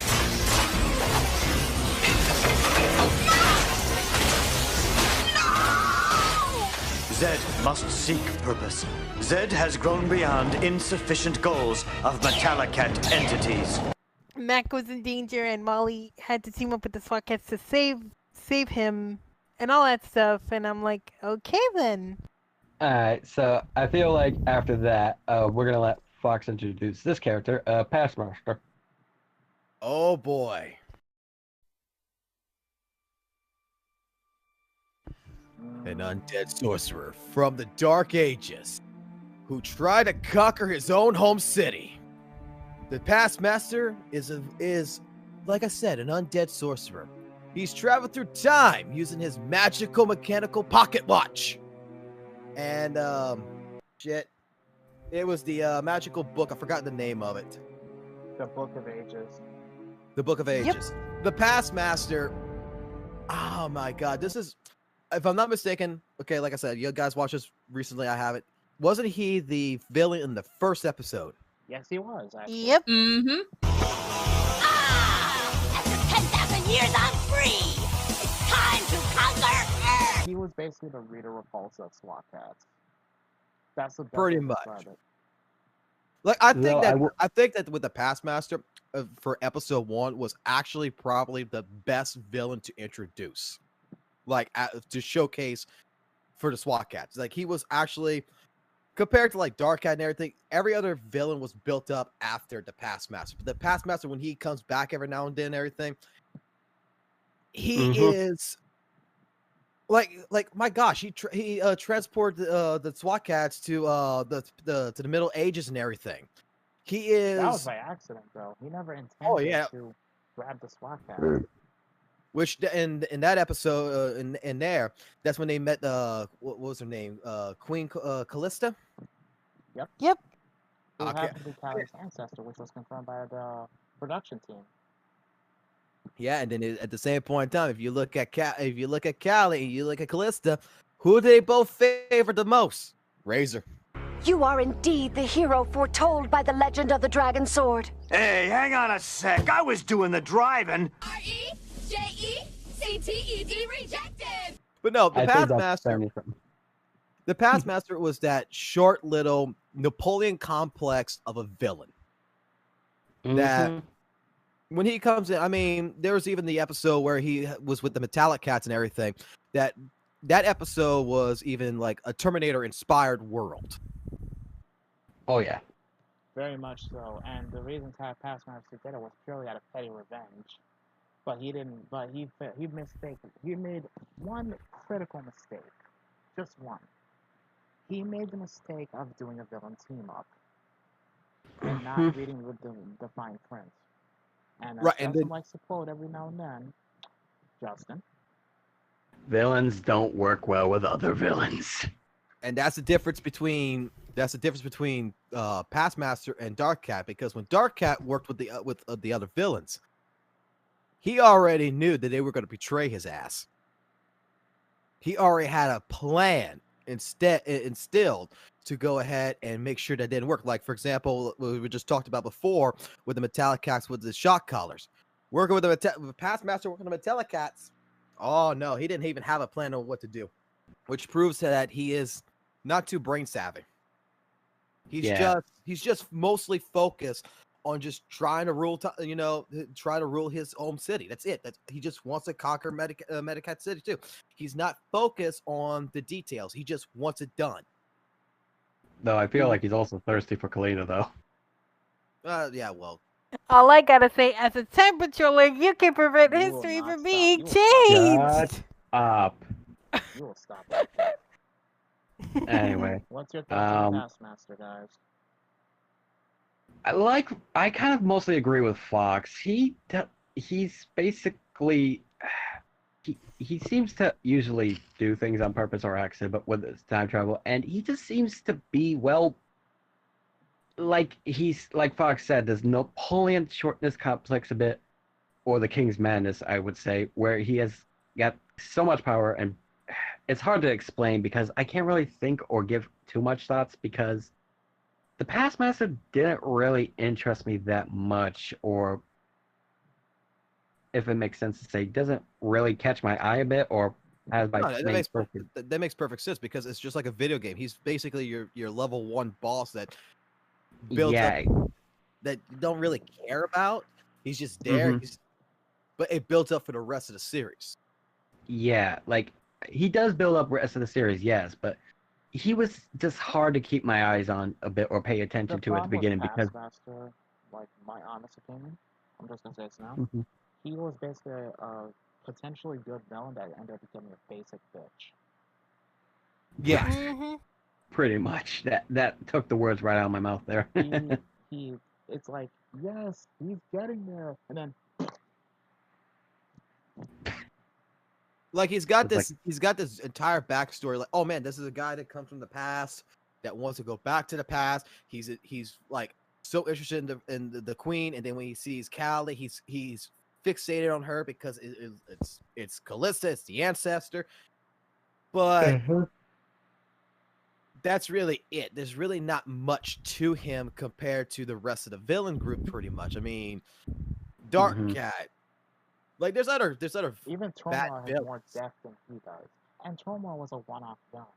Zed must seek purpose. Zed has grown beyond insufficient goals of Metallicat entities. Mac was in danger, and Molly had to team up with the SWAT cats to save him, and all that stuff. And I'm like, okay then. Alright, so I feel like after that, we're gonna let Fox introduce this character, Passmaster. Oh boy. An undead sorcerer from the Dark Ages who tried to conquer his own home city. The Passmaster is, like I said, an undead sorcerer. He's traveled through time using his magical mechanical pocket watch. And, shit. It was the magical book. I forgot the name of it. The Book of Ages. The Book of Ages. Yep. The Passmaster. Oh my god, this is if I'm not mistaken, okay, like I said, you guys watched this recently. I haven't. Wasn't he the villain in the first episode? Yes, he was. Actually. Yep. Mm-hmm. After 10,000 years, I'm free. It's time to conquer Earth. He was basically the Rita Repulsa of SWAT cats. That's the best Pretty way to much. describe it. Like I think that with the Past Master for episode 1 was actually probably the best villain to introduce, like to showcase for the SWAT cats. Like he was actually compared to like Dark Cat and everything. Every other villain was built up after the Past Master. But the Past Master, when he comes back every now and then, and everything, he is. Like my gosh, he transported the SWAT cats to the Middle Ages and everything. He is. That was by accident, though. He never intended to grab the SWAT cat. Which in that episode in there, that's when they met what was her name? Queen Callista. Yep. Who Okay. happened to be Callie's ancestor, which was confirmed by the production team. Yeah, and then at the same point in time, if you look at Callie and you look at Callista, who do they both favor the most? Razor. You are indeed the hero foretold by the legend of the Dragon Sword. Hey, hang on a sec. I was doing the driving. REJECTED rejected. But no, I think that's Sammy from- the Past Master was that short little Napoleon complex of a villain. That when he comes in, I mean, there was even the episode where he was with the Metallic Cats and everything. That episode was even like a Terminator-inspired world. Oh yeah. Very much so. And the reason Past Master did it was purely out of petty revenge. But he didn't. But he made one critical mistake. Just one. He made the mistake of doing a villain team up and not reading the fine print. And as Justin likes to quote every now and then, Justin. Villains don't work well with other villains. And that's the difference between Past Master and Dark Cat, because when Dark Cat worked with the other villains, he already knew that they were going to betray his ass. He already had a plan instilled to go ahead and make sure that didn't work. Like, for example, what we just talked about before with the Metallic Cats with the shock collars. Working with the Past Master, working with the Metallic Cats. Oh, no, he didn't even have a plan on what to do, which proves that he is not too brain savvy. He's just mostly focused on just trying to rule, try to rule his home city. That's it. He just wants to conquer Medicat City too. He's not focused on the details. He just wants it done. Though I feel like he's also thirsty for Kalina, though. Yeah, well. All I gotta say, as a time patroller, you can prevent history from being changed. Shut up. You will stop that. Anyway. What's your thoughts on Past Master, guys? I kind of mostly agree with Fox. He's basically he seems to usually do things on purpose or accident, but with his time travel, and he just seems to be he's like Fox said, there's Napoleon shortness complex a bit, or the King's Madness, I would say, where he has got so much power, and it's hard to explain because I can't really think or give too much thoughts because the Past Master didn't really interest me that much, or if it makes sense to say, doesn't really catch my eye a bit, or has my that makes perfect sense because it's just like a video game. He's basically your level 1 boss that builds up, that you don't really care about. He's just there, but it builds up for the rest of the series. Yeah, like he does build up the rest of the series, yes, but he was just hard to keep my eyes on a bit or pay attention to at the beginning because Master, like my honest opinion, I'm just gonna say this now. He was basically a potentially good villain that ended up becoming a basic bitch. Yeah, pretty much. That took the words right out of my mouth there. It's like, yes, he's getting there, and then like he's got this entire backstory. Like, oh man, this is a guy that comes from the past that wants to go back to the past. He's like so interested in the queen, and then when he sees Callie, he's fixated on her because it's Callista, it's the ancestor. But that's really it. There's really not much to him compared to the rest of the villain group, pretty much. I mean, Dark Cat. Like, there's other Even bad Turmoil has villains. more depth than he does. And Turmoil was a one-off villain.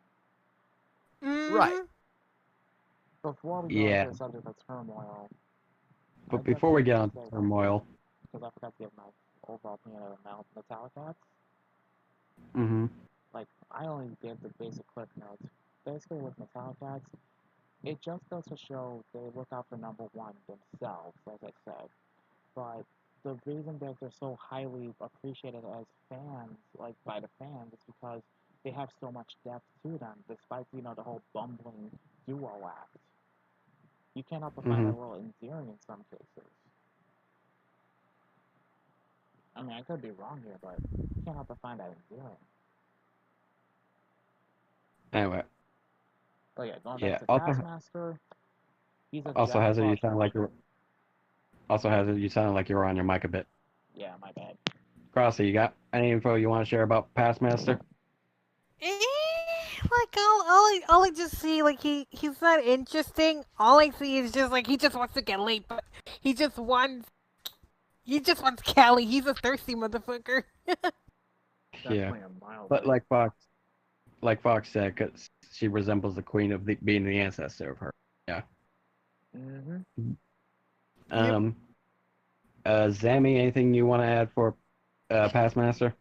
Right. Before we go Yeah. into the subject of Turmoil, But before we get on turmoil, because I forgot to give my overall opinion of the Metallicats. Like, I only gave the basic clip notes. Basically, with Metallicats, it just goes to show they look out for number one themselves, as I said. But the reason that they're so highly appreciated as fans, like by the fans, is because they have so much depth to them, despite, you know, the whole bumbling duo act. You can't help but find that a little endearing in some cases. I mean, I could be wrong here, but you can't help but find that endearing. anyway. But yeah, going back to Also, Taskmaster, he's a also has it. You jackpot. sound like you're. Also has it. You sound like you're on your mic a bit. Yeah, my bad. Crossy, you got any info you want to share about Taskmaster? Like all I just see, like he's not interesting. All I see is just like he just wants to get laid, but he just wants Callie. He's a thirsty motherfucker. Yeah, but like Fox said, 'cause she resembles the queen of being the ancestor of her. Yeah. Zammy, anything you want to add for Taskmaster?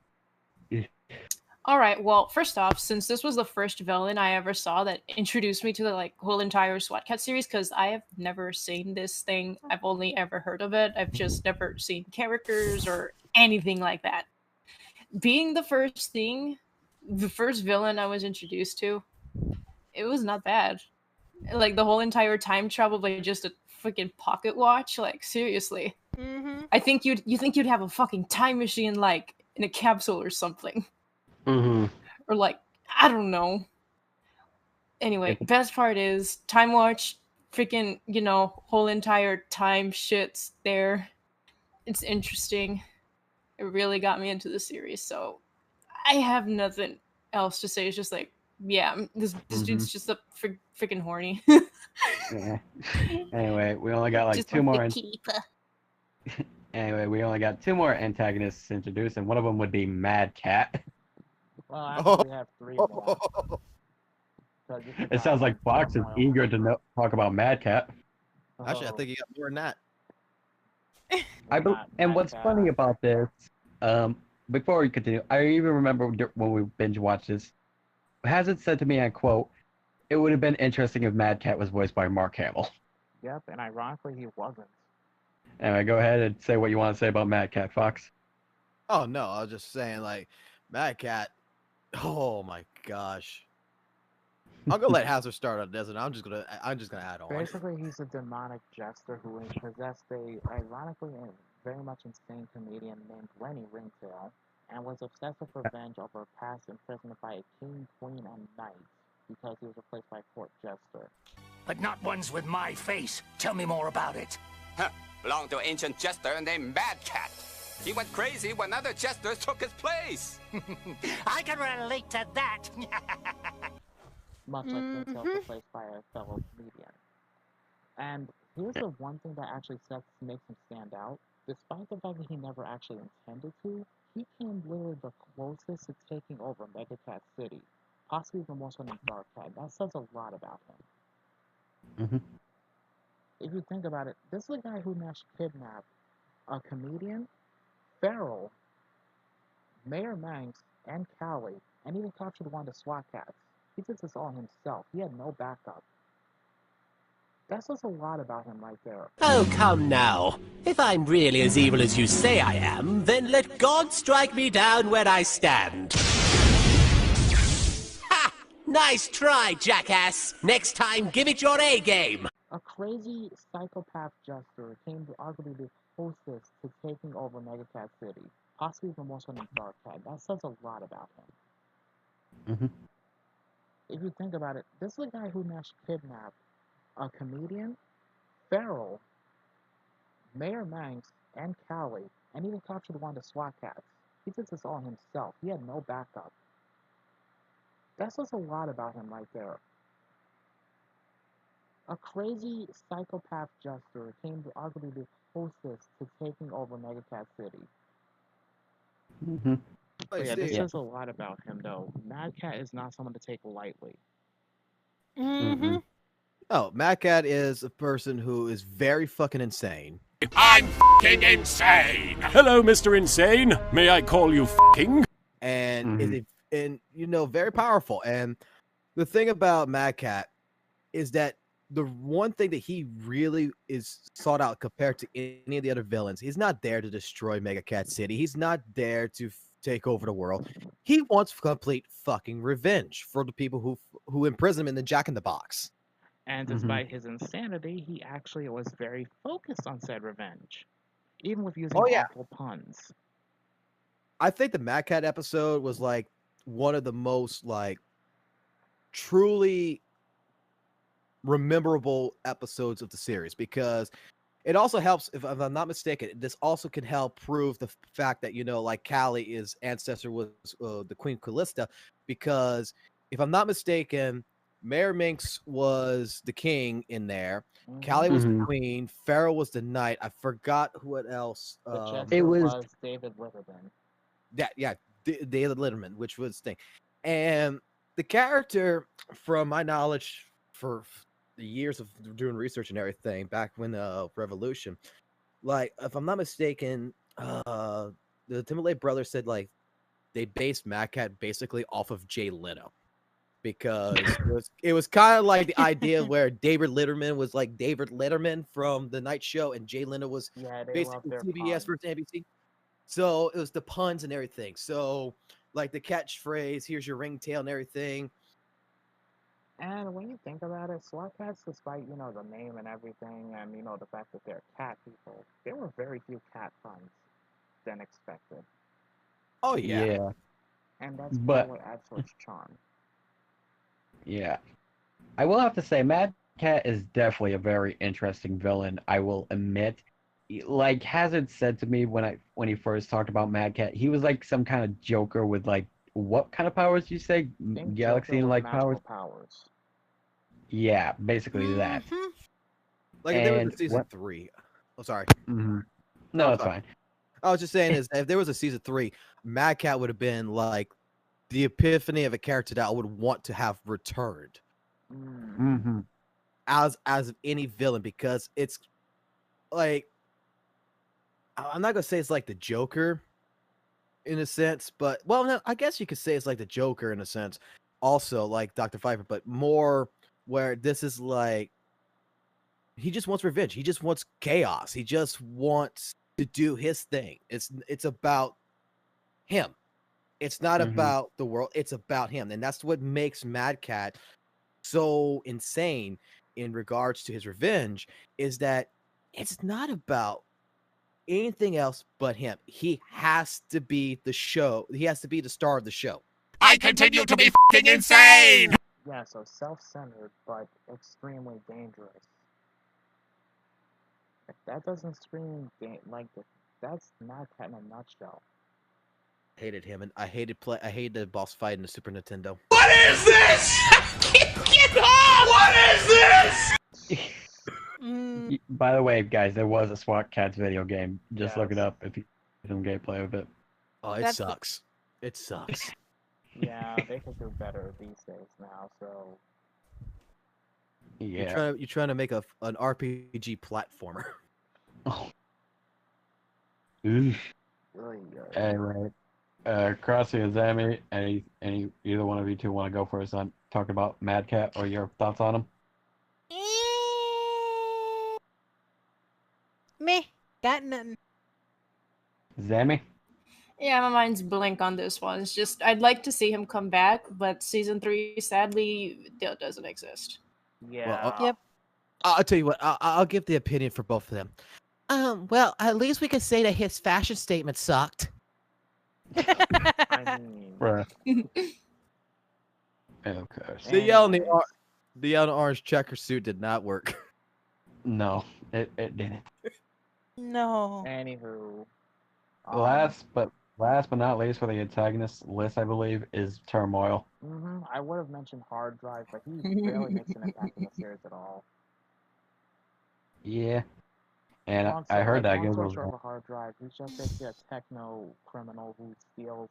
All right. Well, first off, since this was the first villain I ever saw that introduced me to the whole entire SWAT Cat series, because I have never seen this thing. I've only ever heard of it. I've just never seen characters or anything like that. Being the first villain I was introduced to, it was not bad. Like the whole entire time travel by just a freaking pocket watch. Like seriously, I think you think you'd have a fucking time machine like in a capsule or something. Or like, I don't know. Anyway, best part is Time Watch, freaking, whole entire time shit's there. It's interesting. It really got me into the series, so I have nothing else to say. It's just like, yeah, this dude's just a freaking horny. Yeah. Anyway, we only got like just two more. Anyway, we only got two more antagonists introduced, and one of them would be Mad Cat. Well, actually, we have three more. It sounds like Fox is eager to talk about Mad Cat. Actually, I think you got more than that. And what's funny about this, before we continue, I even remember when we binge watched this, Hazard said to me, I quote, "It would have been interesting if Mad Cat was voiced by Mark Hamill." Yep, and ironically, he wasn't. Anyway, go ahead and say what you want to say about Mad Cat, Fox. Oh no, I was just saying, like, Mad Cat. Oh my gosh. I'm gonna let Hazard start on this, and I'm just gonna add on. Basically, he's a demonic jester who is possessed a ironically and very much insane comedian named Lenny Ringtail, and was obsessed with revenge over a past imprisoned by a king, queen, and knight because he was replaced by a court jester. But not ones with my face. Tell me more about it. Huh. Belonged to an ancient jester named Mad Cat. He went crazy when other jesters took his place. I can relate to that. Much like himself replaced by a fellow comedian. And here's the one thing that actually makes him stand out. Despite the fact that he never actually intended to, he came literally the closest to taking over Mega Cat City. Possibly even more so than Dark Cat. That says a lot about him. If you think about it, this is a guy who managed to kidnap a comedian, Farrell, Mayor Manx, and Callie, and even captured one of the SWAT cats. He did this all himself. He had no backup. That says a lot about him right there. Oh, come now. If I'm really as evil as you say I am, then let God strike me down where I stand. Ha! Nice try, jackass. Next time, give it your A-game. A crazy psychopath jester came to arguably the closest to taking over Mega Cat City. Possibly even more so than Dark Cat. That says a lot about him. If you think about it, this is a guy who managed to kidnap a comedian, Farrell, Mayor Manx, and Callie, and even captured one of the SWAT cats. He did this all himself. He had no backup. That says a lot about him right there. A crazy psychopath jester came to arguably the closest to taking over Megacat City. Mm-hmm. But yeah, this says a lot about him, though. Mad Cat is not someone to take lightly. Mm-hmm. Oh, Mad Cat is a person who is very fucking insane. I'm fucking insane! Hello, Mr. Insane. May I call you fucking? And very powerful. And the thing about Mad Cat is that the one thing that he really is sought out compared to any of the other villains, he's not there to destroy Mega Cat City. He's not there to take over the world. He wants complete fucking revenge for the people who imprison him in the Jack in the Box. And despite his insanity, he actually was very focused on said revenge, even with using awful puns. I think the Mad Cat episode was like one of the most like truly rememberable episodes of the series, because it also helps, if I'm not mistaken, this also can help prove the fact that, like Callie's ancestor was the Queen Callista, because if I'm not mistaken, Mayor Minx was the king in there. Callie was the queen. Pharaoh was the knight. I forgot what else. It was David Letterman. David Letterman, which was the thing. And the character, from my knowledge, for the years of doing research and everything, back when Revolution, like, if I'm not mistaken, the Timberlake brothers said like they based Mad Cat basically off of Jay Leno, because it was kind of like the idea where David Letterman was like David Letterman from the Night Show, and Jay Leno was basically CBS versus NBC. So it was the puns and everything. So like the catchphrase, "Here's your ringtail" and everything. And when you think about it, SWAT cats, despite, the name and everything, and, the fact that they're cat people, there were very few cat puns than expected. Oh, yeah. And that's part of what adds so much charm. Yeah. I will have to say, Mad Cat is definitely a very interesting villain, I will admit. Like Hazard said to me when he first talked about Mad Cat, he was like some kind of Joker with like, what kind of powers did you say? Galaxy-like powers? Yeah, basically that. Like if there was a season 3. Oh, sorry. No, that's fine. I was just saying is if there was a season 3, Mad Cat would have been like the epiphany of a character that I would want to have returned. As of any villain, because it's like, I'm not gonna say it's like the Joker in a sense, but well, no, I guess you could say it's like the Joker in a sense, also like Dr. Pfeiffer, but more where this is like he just wants revenge. He just wants chaos. He just wants to do his thing. It's about him. It's not about the world. It's about him, and that's what makes Mad Cat so insane in regards to his revenge. Is that it's not about anything else but him. He has to be the show. He has to be the star of the show. I continue to be fucking insane! Yeah, so self-centered, but extremely dangerous. If that doesn't scream that's Mad Cat in a nutshell. Hated him, and I hated the boss fight in the Super Nintendo. What is this? Get off! What is this? By the way, guys, there was a SWAT Cats video game. Just look it up if you get some gameplay of it. Oh, it sucks. It sucks. Yeah, they could do better these days now, so... Yeah. You're trying to make an RPG platformer. Oh. Anyway, Crossy and Zammy, any either one of you two want to go first on talking about Mad Cat or your thoughts on him? Meh. Got nothing. Zammy? Yeah, my mind's blank on this one. It's just I'd like to see him come back, but season 3 sadly doesn't exist. Yeah. Yep. I'll tell you what. I'll give the opinion for both of them. Well, at least we could say that his fashion statement sucked. I mean... Okay. The yellow in the orange checker suit did not work. No, it didn't. No. Anywho. Last but last but not least for the antagonist list, I believe, is Turmoil. I would have mentioned Hard Drive, but he barely makes an impact in the series at all. Yeah. And Long, I heard that long story Gizmo's short, for Hard Drive, he's just basically a techno criminal who steals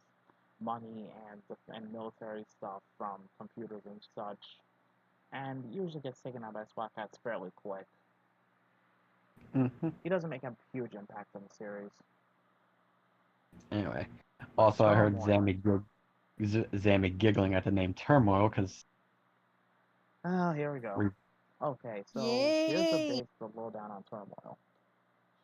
money and military stuff from computers and such, and usually gets taken out by SWAT cats fairly quick. He doesn't make a huge impact on the series. Anyway, also I heard Turmoil. Zammy giggling at the name Turmoil because. Oh, here we go. Okay, so here's the lowdown on Turmoil.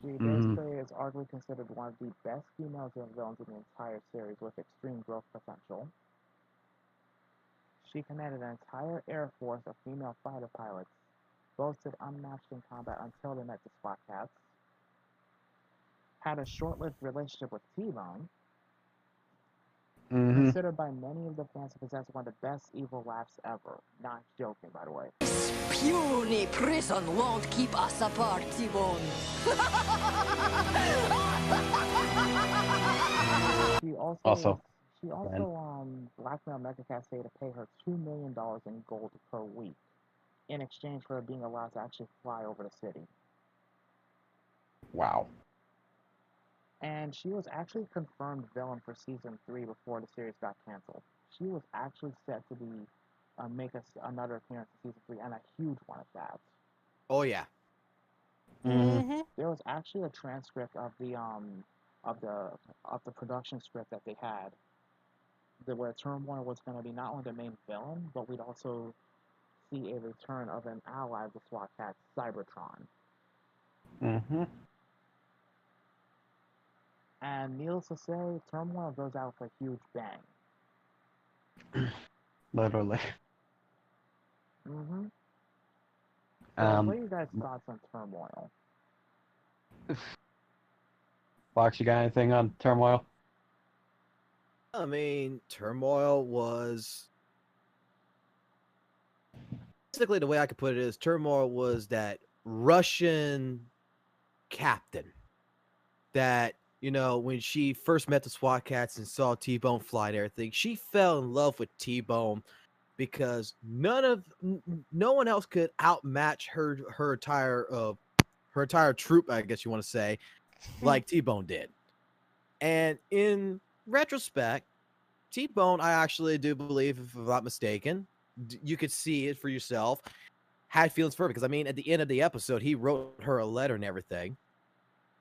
She basically is arguably considered one of the best female villains in the entire series with extreme growth potential. She commanded an entire air force of female fighter pilots, boasted unmatched in combat until they met the SWAT cats, had a short-lived relationship with T-Bone, considered by many of the fans to possess one of the best evil laughs ever. Not joking, by the way. Puny prison won't keep us apart, T-Bone. She also blackmailed Megacat City to pay her $2 million in gold per week in exchange for being allowed to actually fly over the city. Wow. And she was actually a confirmed villain for season 3 before the series got canceled. She was actually set to be make another appearance in season 3, and a huge one at that. Oh yeah. There was actually a transcript of the production script that they had, where Turmoil was going to be not only the main villain, but we'd also see a return of an ally of the SWAT cat, Cybertron. And needless to say, Turmoil goes out with a huge bang. Literally. So what are you guys' thoughts on Turmoil? Fox, you got anything on Turmoil? I mean, Turmoil was basically, the way I could put it is, Turmoil was that Russian captain that, you know, when she first met the SWAT cats and saw T-Bone fly and everything, she fell in love with T-Bone because no one else could outmatch her entire troop, I guess you want to say, like T-Bone did. And in retrospect, T-Bone, I actually do believe, if I'm not mistaken, you could see it for yourself, had feelings for her, because I mean, at the end of the episode, he wrote her a letter and everything.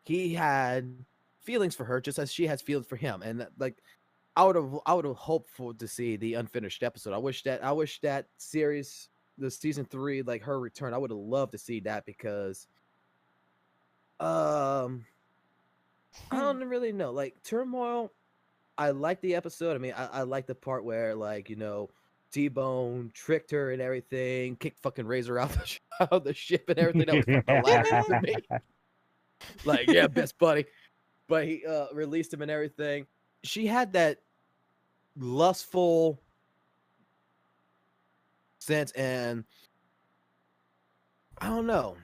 He had feelings for her just as she has feelings for him, and like, I would have hoped for to see the unfinished episode. I wish that series, the season 3, like her return, I would have loved to see that, because I don't really know, like Turmoil, I like the episode. I mean, I like the part where, like, you know, T-Bone tricked her and everything, kicked fucking Razor out of the ship and everything. That was fucking hilarious to me. Like, yeah, best buddy. But he released him and everything. She had that lustful sense, and I don't know.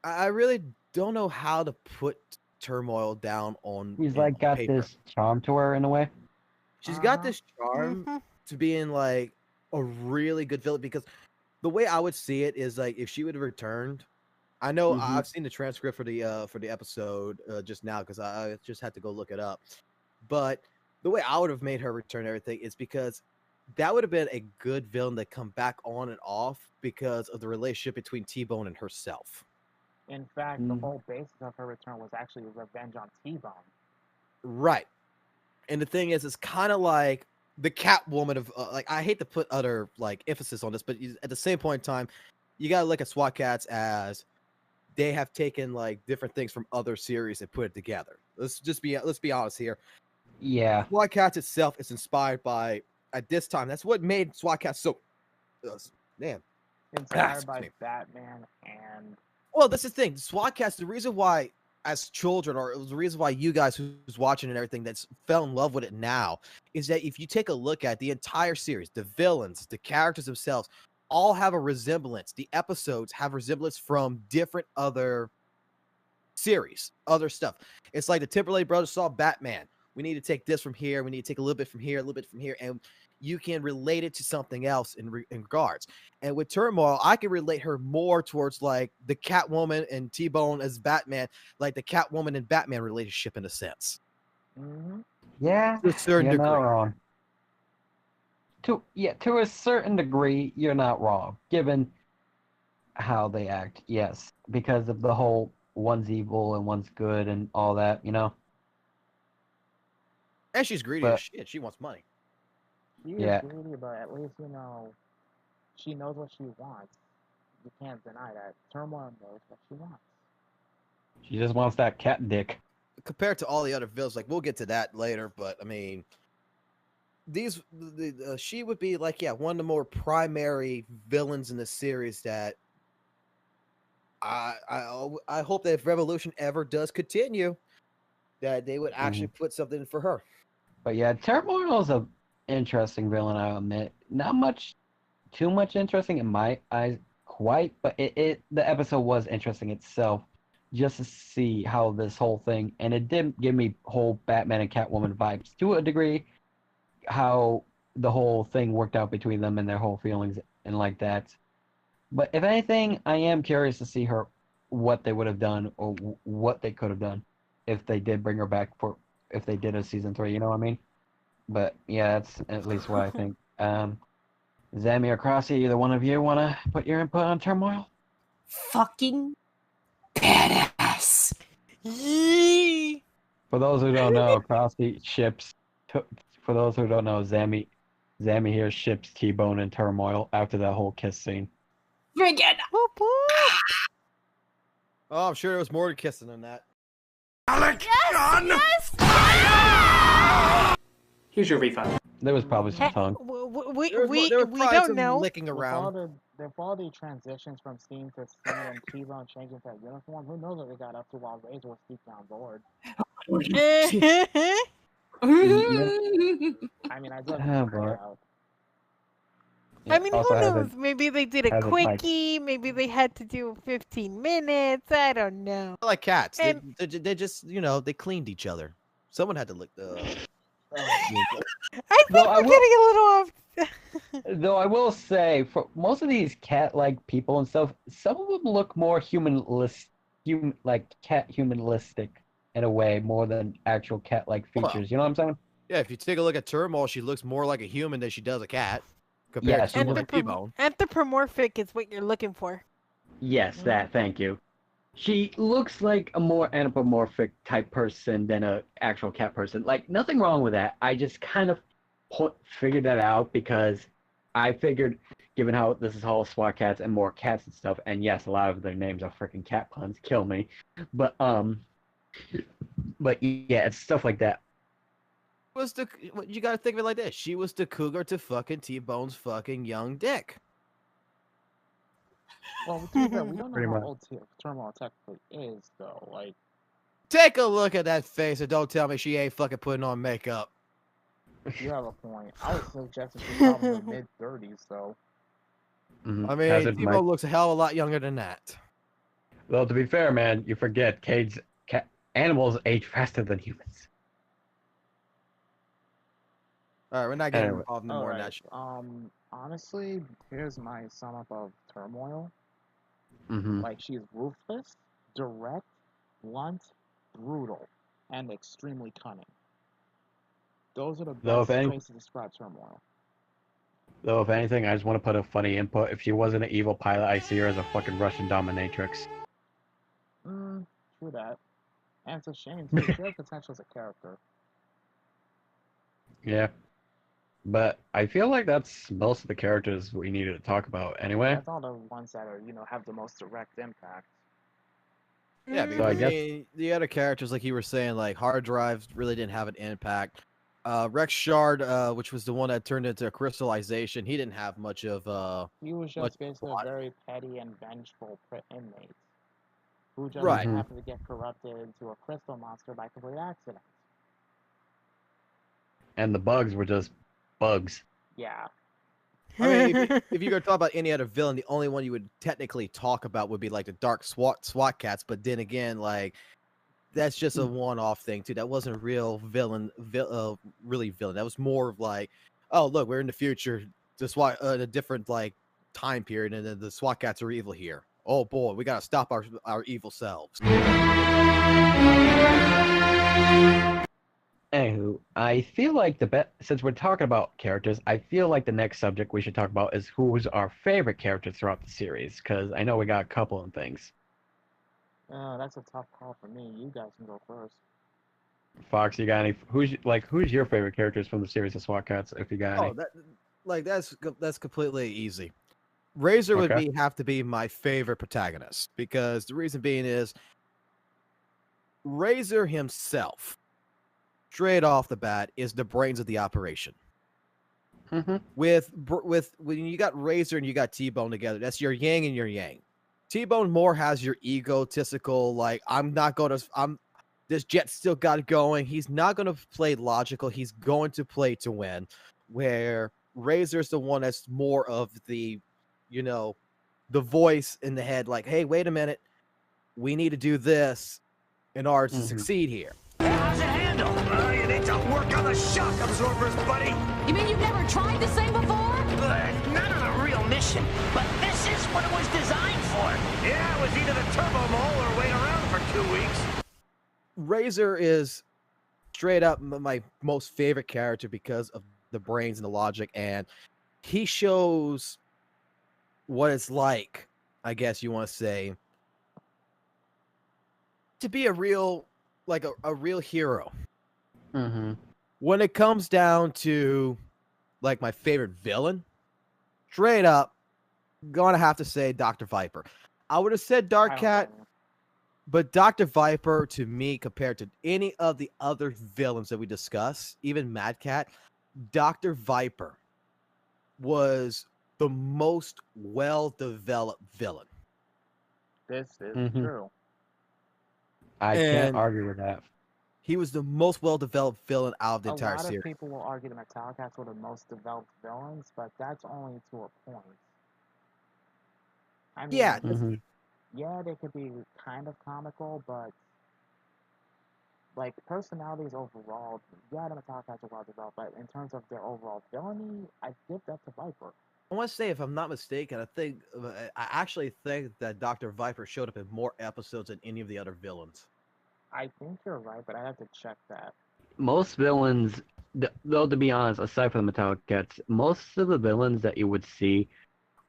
I really don't know how to put Turmoil down on. He's like got paper. this charm to her in a way. She's got this charm to being like a really good villain, because the way I would see it is, like, if she would have returned, I know I've seen the transcript for the episode just now, because I just had to go look it up. But the way I would have made her return everything is because that would have been a good villain to come back on and off because of the relationship between T-Bone and herself. In fact, the whole basis of her return was actually revenge on T-Bone. Right. And the thing is, it's kind of like the Catwoman of like, I hate to put other like emphasis on this, but at the same point in time, you gotta look at SWAT cats as they have taken like different things from other series and put it together. Let's be honest here. Yeah. SWAT cats itself is inspired by, at this time, that's what made SWAT cats so inspired by Batman. And well, that's the thing. SWAT cats, the reason why, as children, or it was the reason why you guys who's watching and everything that's fell in love with it now, is that if you take a look at the entire series, the villains, the characters themselves, all have a resemblance. The episodes have resemblance from different other series, other stuff. It's like the Timberlake brothers saw Batman. we need to take this from here, we need to take a little bit from here, a little bit from here, and you can relate it to something else in regards. And with Turmoil, I can relate her more towards like the Catwoman and T-Bone as Batman, like the Catwoman and Batman relationship in a sense. Yeah, To a certain you're not degree. wrong. To a certain degree, you're not wrong, given how they act. Yes, because of the whole one's evil and one's good and all that, you know. And she's greedy But- as shit. She wants money. She Yeah. is greedy, but at least, you know, she knows what she wants. You can't deny that. Turmoil knows what she wants. She just wants that cat dick. Compared to all the other villains, like we'll get to that later, but I mean, she would be like, yeah, one of the more primary villains in the series that I hope that if Revolution ever does continue, that they would actually put something for her. But yeah, Turmoil is a interesting villain, I'll admit. Not too much interesting in my eyes, quite, but the episode was interesting itself, just to see how this whole thing, and it did give me whole Batman and Catwoman vibes to a degree, how the whole thing worked out between them and their whole feelings and like that. But if anything, I am curious to see what they would have done or what they could have done if they did bring her back if they did a season 3, you know what I mean? But yeah, that's at least what I think. Zammy or Crossy, either one of you want to put your input on Turmoil? Fucking badass. Yee. For those who don't know, Crossy ships. For those who don't know, Zammy here ships T-Bone and Turmoil after that whole kiss scene. Friggin' Oh, I'm sure there was more to kissing than that. Here's your refund. There was probably some tongue. We There was probably don't some know. licking around. With all the transitions from scene to scene and T-Bone changing to uniform, who knows what they got up to while Razor was deep down bored. I mean, I do have to check it out. I mean, who Also has knows? Maybe they did a has a mic. quickie. Maybe they had to do 15 minutes. I don't know. Like cats, And- they just they cleaned each other. Someone had to lick the. I think Though I we're will- getting a little off. Though I will say, for most of these cat-like people and stuff, some of them look more like cat humanistic in a way, more than actual cat-like features. You know what I'm saying? Yeah, if you take a look at Turmoil, she looks more like a human than she does a cat. Compared to someone like T-Bone. Anthropomorphic is what you're looking for. Yes, that. Thank you. She looks like a more anthropomorphic type person than a actual cat person. Like, nothing wrong with that. I just kind of figured that out because I figured, given how this is all SWAT cats and more cats and stuff, and yes, a lot of their names are freaking cat puns. Kill me. But yeah, it's stuff like that. You gotta think of it like this. She was the cougar to fucking T-Bone's fucking young dick. Well, we don't know Pretty how much. old Turmoil technically is, though. Like, Take a look at that face and don't tell me she ain't fucking putting on makeup. you have a point. I was suggesting she's probably in the mid-30s, so. I mean, T-Bone looks a hell of a lot younger than that. Well, to be fair, man, you forget animals age faster than humans. All right, we're not getting Anyway. involved no more in that shit. Honestly, here's my sum up of Turmoil. Mm-hmm. Like, she's ruthless, direct, blunt, brutal, and extremely cunning. Those are the Though best ways to describe Turmoil. Though, if anything, I just want to put a funny input. If she wasn't an evil pilot, I see her as a fucking Russian dominatrix. True that. And it's a shame, too. She has potential as a character. Yeah. But I feel like that's most of the characters we needed to talk about anyway. That's all the ones that are, have the most direct impact. Yeah, because I I guess- mean, the other characters, like you were saying, like hard drives really didn't have an impact. Rex Shard, which was the one that turned into a crystallization, he didn't have much of He was much just basically a very petty and vengeful inmate who just Right. happened to get corrupted into a crystal monster by complete accident. And the bugs were just bugs. Yeah. I mean, if you're gonna talk about any other villain, the only one you would technically talk about would be like the Dark SWAT cats. But then again, like that's just a one-off thing too. That wasn't a real villain, really villain. That was more of like, oh look, we're in the future, just why a different like time period, and then the SWAT cats are evil here. Oh boy, we gotta stop our evil selves. Anywho, I feel like since we're talking about characters, I feel like the next subject we should talk about is who's our favorite characters throughout the series, because I know we got a couple of things. That's a tough call for me. You guys can go first. Fox, you got any? Who's your favorite characters from the series of SWAT Cats? If you got any. That's completely easy. Razor would Okay. have to be my favorite protagonist, because the reason being is Razor himself, straight off the bat, is the brains of the operation. Mm-hmm. With when you got Razor and you got T-Bone together, that's your yin and your yang. T-Bone more has your egotistical, like, this jet still got it going. He's not going to play logical. He's going to play to win. Where Razor's the one that's more of the, the voice in the head, like, hey, wait a minute. We need to do this in order to succeed here. How's it handle? You need to work on the shock absorbers, buddy. You mean you've never tried this thing before? Not on a real mission, but this is what it was designed for. Yeah, it was either the turbo mole or wait around for 2 weeks. Razor is straight up my most favorite character because of the brains and the logic, and he shows what it's like, I guess you want to say, to be a real, like a real hero. Mm-hmm. When it comes down to like my favorite villain, straight up, gonna have to say Dr. Viper. I would have said Dark Cat, but Dr. Viper, to me, compared to any of the other villains that we discuss, even Mad Cat, Dr. Viper was the most well-developed villain. This is true. I can't argue with that. He was the most well-developed villain out of the entire A lot series. of people will argue the Metallicats were the most developed villains, but that's only to a point. I mean, yeah, they could be kind of comical, but like personalities overall, yeah, the Metallicats are well developed, but in terms of their overall villainy, I give that to Viper. I want to say, if I'm not mistaken, I actually think that Dr. Viper showed up in more episodes than any of the other villains. I think you're right, but I have to check that. Most villains, though, to be honest, aside from the Metallic Cats, most of the villains that you would see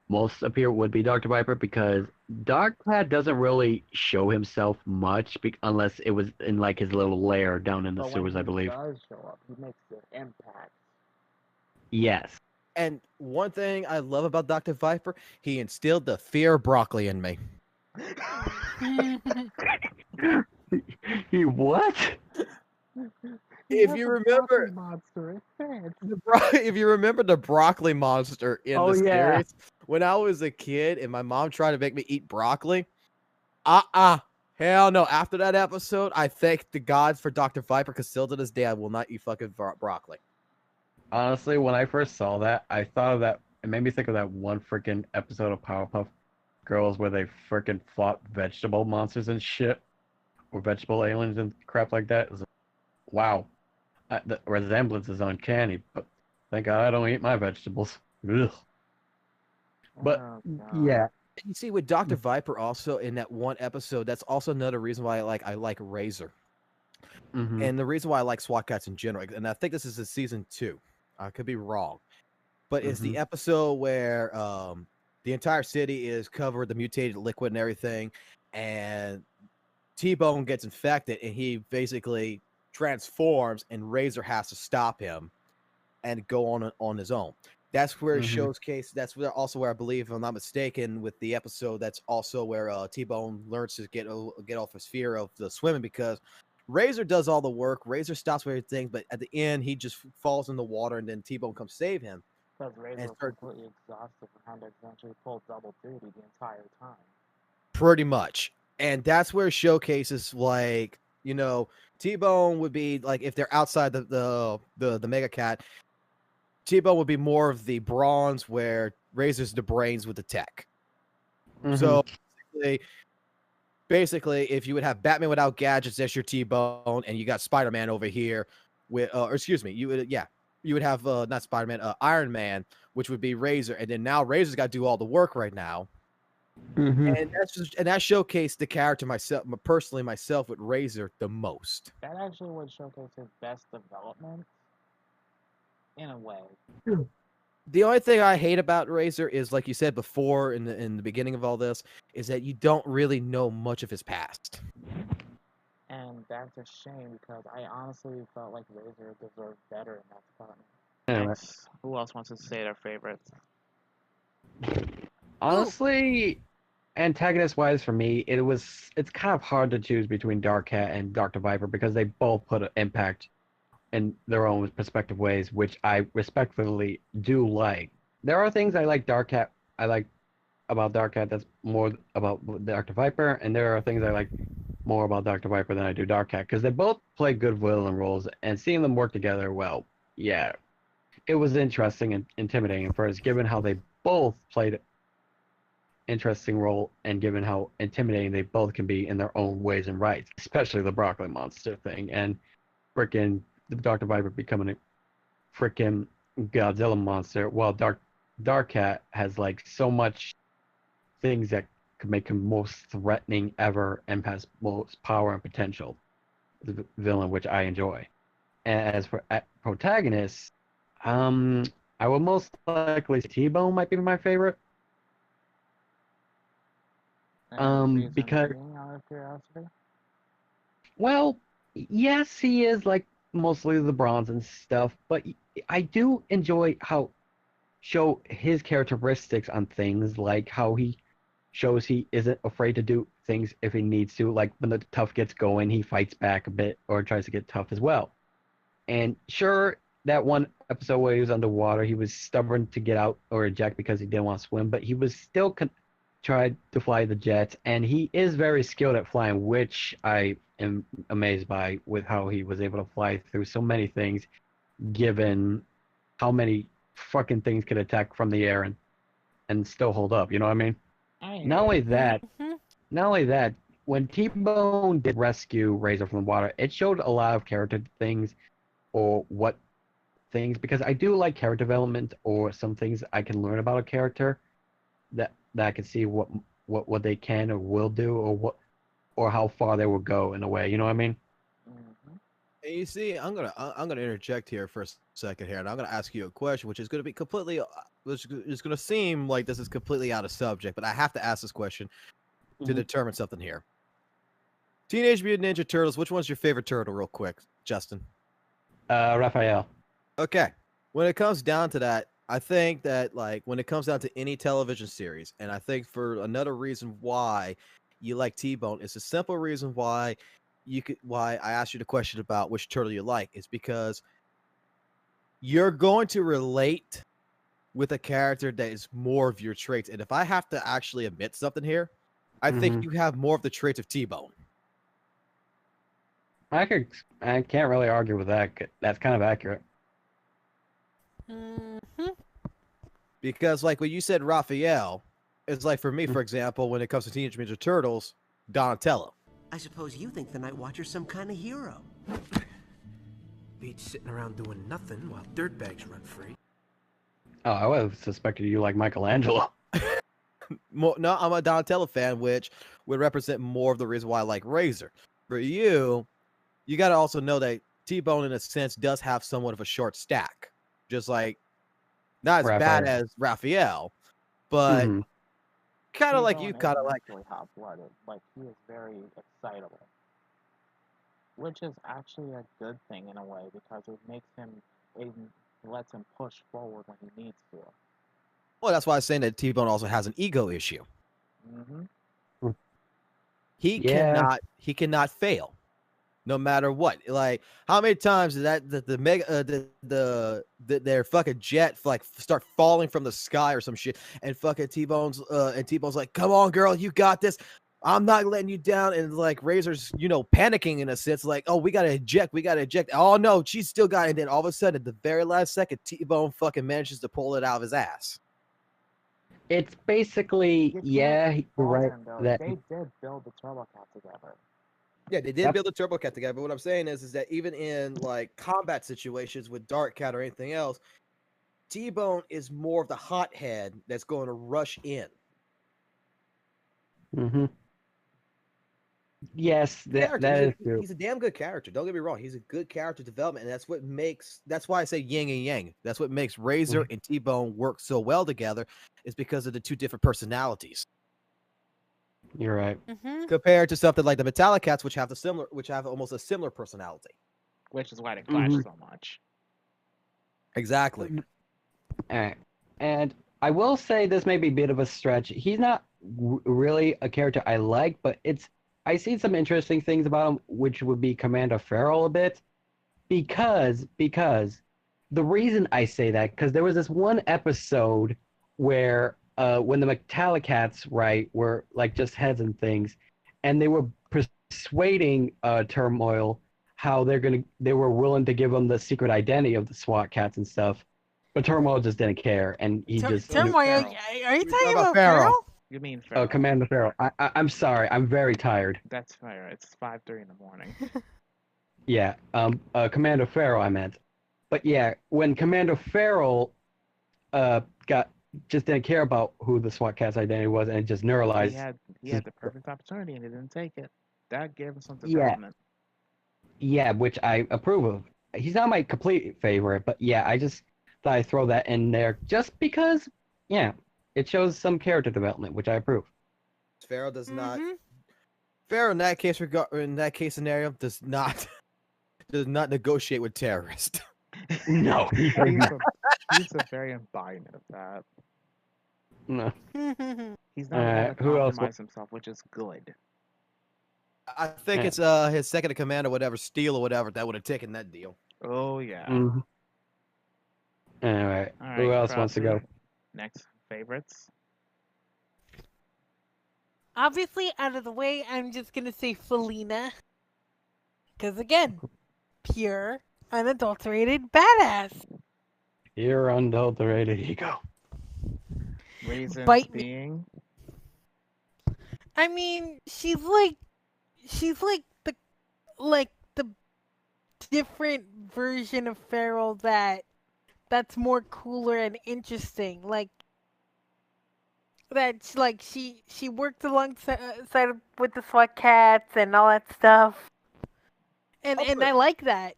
most appear would be Dr. Viper, because Dark Cat doesn't really show himself much unless it was in like his little lair down in the sewers, I believe. When he does show up, he makes an impact. Yes. And one thing I love about Dr. Viper, he instilled the fear of broccoli in me. He what? If you remember, if you remember the broccoli monster in the series, when I was a kid and my mom tried to make me eat broccoli, hell no. After that episode, I thank the gods for Dr. Viper, because still to this day, I will not eat fucking broccoli. Honestly, when I first saw that, I thought of that. It made me think of that one freaking episode of Powerpuff Girls where they freaking fought vegetable monsters and shit, or vegetable aliens and crap like that. It was like, wow, the resemblance is uncanny. But thank God I don't eat my vegetables. Ugh. But yeah, you see, with Dr. Viper also in that one episode, that's also another reason why I like Razor, and the reason why I like SWAT Cats in general. And I think this is in season 2. I could be wrong, but it's the episode where the entire city is covered with the mutated liquid and everything, and T-Bone gets infected, and he basically transforms, and Razor has to stop him and go on his own. That's where it shows case. That's where I believe, if I'm not mistaken, with the episode, that's also where T-Bone learns to get off his fear of the swimming, because Razor does all the work. Razor stops everything, but at the end, he just falls in the water, and then T-Bone comes save him. Because Razor was completely exhausted and had to eventually pull double duty the entire time. Pretty much. And that's where it showcases, like, T-Bone would be, like, if they're outside the Mega Cat, T-Bone would be more of the bronze, where Razor's the brains with the tech. So, basically, if you would have Batman without gadgets, that's your T-Bone, and you got Spider-Man over here with, or excuse me, you would have not Spider-Man, Iron Man, which would be Razor, and then now Razor's got to do all the work right now, and that showcased the character myself with Razor the most. That actually would showcase his best development in a way. The only thing I hate about Razor is, like you said before in the beginning of all this, is that you don't really know much of his past. And that's a shame because I honestly felt like Razor deserved better in that department. Anyway. Next, who else wants to say their favorites? Honestly, antagonist-wise for me, it's kind of hard to choose between Dark Cat and Dr. Viper because they both put an impact in their own respective ways, which I respectfully do like. There are things I like about Dark Cat that's more about Dr. Viper, and there are things I like more about Dr. Viper than I do Dark Cat, because they both play good villain roles, and seeing them work together, well, yeah. It was interesting and intimidating at first, given how they both played interesting role and given how intimidating they both can be in their own ways and rights, especially the broccoli monster thing and frickin' Dr. Viper becoming a frickin' Godzilla monster, while Dark Cat has like so much things that could make him most threatening ever and has most power and potential. The villain, which I enjoy. And as for protagonists, I would most likely say T-Bone might be my favorite. Because, Out of curiosity? well, yes, he is like mostly the bronze and stuff, but I do enjoy how show his characteristics on things, like how he shows he isn't afraid to do things if he needs to, like when the tough gets going, he fights back a bit or tries to get tough as well. And sure, that one episode where he was underwater, he was stubborn to get out or eject because he didn't want to swim, but he was still tried to fly the jets, and he is very skilled at flying, which I am amazed by with how he was able to fly through so many things, given how many fucking things could attack from the air and still hold up. You know what I mean? Not only that, when T-Bone did rescue Razor from the water, it showed a lot of character things or what things, because I do like character development or some things I can learn about a character that I can see what they can or will do or how far they will go in a way. You know what I mean? And you see, I'm gonna interject here for a second here, and I'm gonna ask you a question, which is gonna be completely, which is gonna seem like this is completely out of subject, but I have to ask this question to determine something here. Teenage Mutant Ninja Turtles. Which one's your favorite turtle, real quick, Justin? Raphael. Okay. When it comes down to that, I think that like when it comes down to any television series, and I think for another reason why you like T-Bone is a simple reason why I asked you the question about which turtle you like is because you're going to relate with a character that is more of your traits. And if I have to actually admit something here, I think you have more of the traits of T-Bone. I can't really argue with that. That's kind of accurate. Because like when you said Raphael, it's like for me, for example, when it comes to Teenage Mutant Ninja Turtles, Donatello. I suppose you think the Night Watcher's some kind of hero. Beats sitting around doing nothing while dirtbags run free. Oh, I would have suspected you like Michelangelo. No, I'm a Donatello fan, which would represent more of the reason why I like Razor. For you got to also know that T-Bone, in a sense, does have somewhat of a short stack. Just like, not as bad as Raphael, but kind of like you, kind of like hot-blooded. Like, he is very excitable, which is actually a good thing in a way because it lets him push forward when he needs to. Well, that's why I was saying that T-Bone also has an ego issue. He cannot fail, no matter what. Like, how many times did their fucking jet like start falling from the sky or some shit, and fucking T-Bone's like, "Come on, girl, you got this. I'm not letting you down." And like Razor's, panicking in a sense, like, "Oh, we gotta eject. Oh no, she's still got it." And then all of a sudden, at the very last second, T-Bone fucking manages to pull it out of his ass. It's basically, You can't yeah, you're fault right. him, though. That They did build the Turbo Cat together. Yeah, they did Yep. build a Turbo Cat together. But what I'm saying is that even in like combat situations with Dark Cat or anything else, T-Bone is more of the hothead that's going to rush in. Mm-hmm. Yes, that is true. He's a damn good character. Don't get me wrong. He's a good character development, and that's why I say yin and yang. That's what makes Razor and T-Bone work so well together, is because of the two different personalities. You're right. Compared to something like the Metallic Cats, which have almost a similar personality. Which is why they clash so much. Exactly. All right. And I will say this may be a bit of a stretch. He's not really a character I like, but I see some interesting things about him, which would be Commander Farrell a bit, because the reason I say that, because there was this one episode where when the Metallicats, right, were like just heads and things, and they were persuading Turmoil how they were willing to give him the secret identity of the SWAT cats and stuff, but Turmoil just didn't care, and he just Turmoil, are you talking about Farrell? You mean Farrell? Oh, Commander Farrell. I'm sorry. I'm very tired. That's fair. It's 5:30 in the morning. Yeah. Commander Farrell, I meant. But yeah, when Commander Farrell just didn't care about who the SWAT cat's identity was, and just neuralized. He had the perfect opportunity and he didn't take it. That gave him some Yeah. development. Yeah, which I approve of. He's not my complete favorite, but yeah, I just thought I'd throw that in there just because, yeah, it shows some character development, which I approve. Farrell does not. Farrell in that case scenario does not negotiate with terrorists. No, he's a very embodiment of that. No. He's not going to who else? compromise himself, which is good. I think it's his second in command or whatever, Steel or whatever, that would have taken that deal. Oh yeah. All right. Who else wants to go? Next favorites. Obviously, out of the way, I'm just gonna say Felina. Because again, pure, unadulterated badass. Pure unadulterated ego. Reasons Bite being. I mean, she's like the different version of Farrell that's more cooler and interesting. Like that, like she worked alongside with the SWAT cats and all that stuff, and I like that.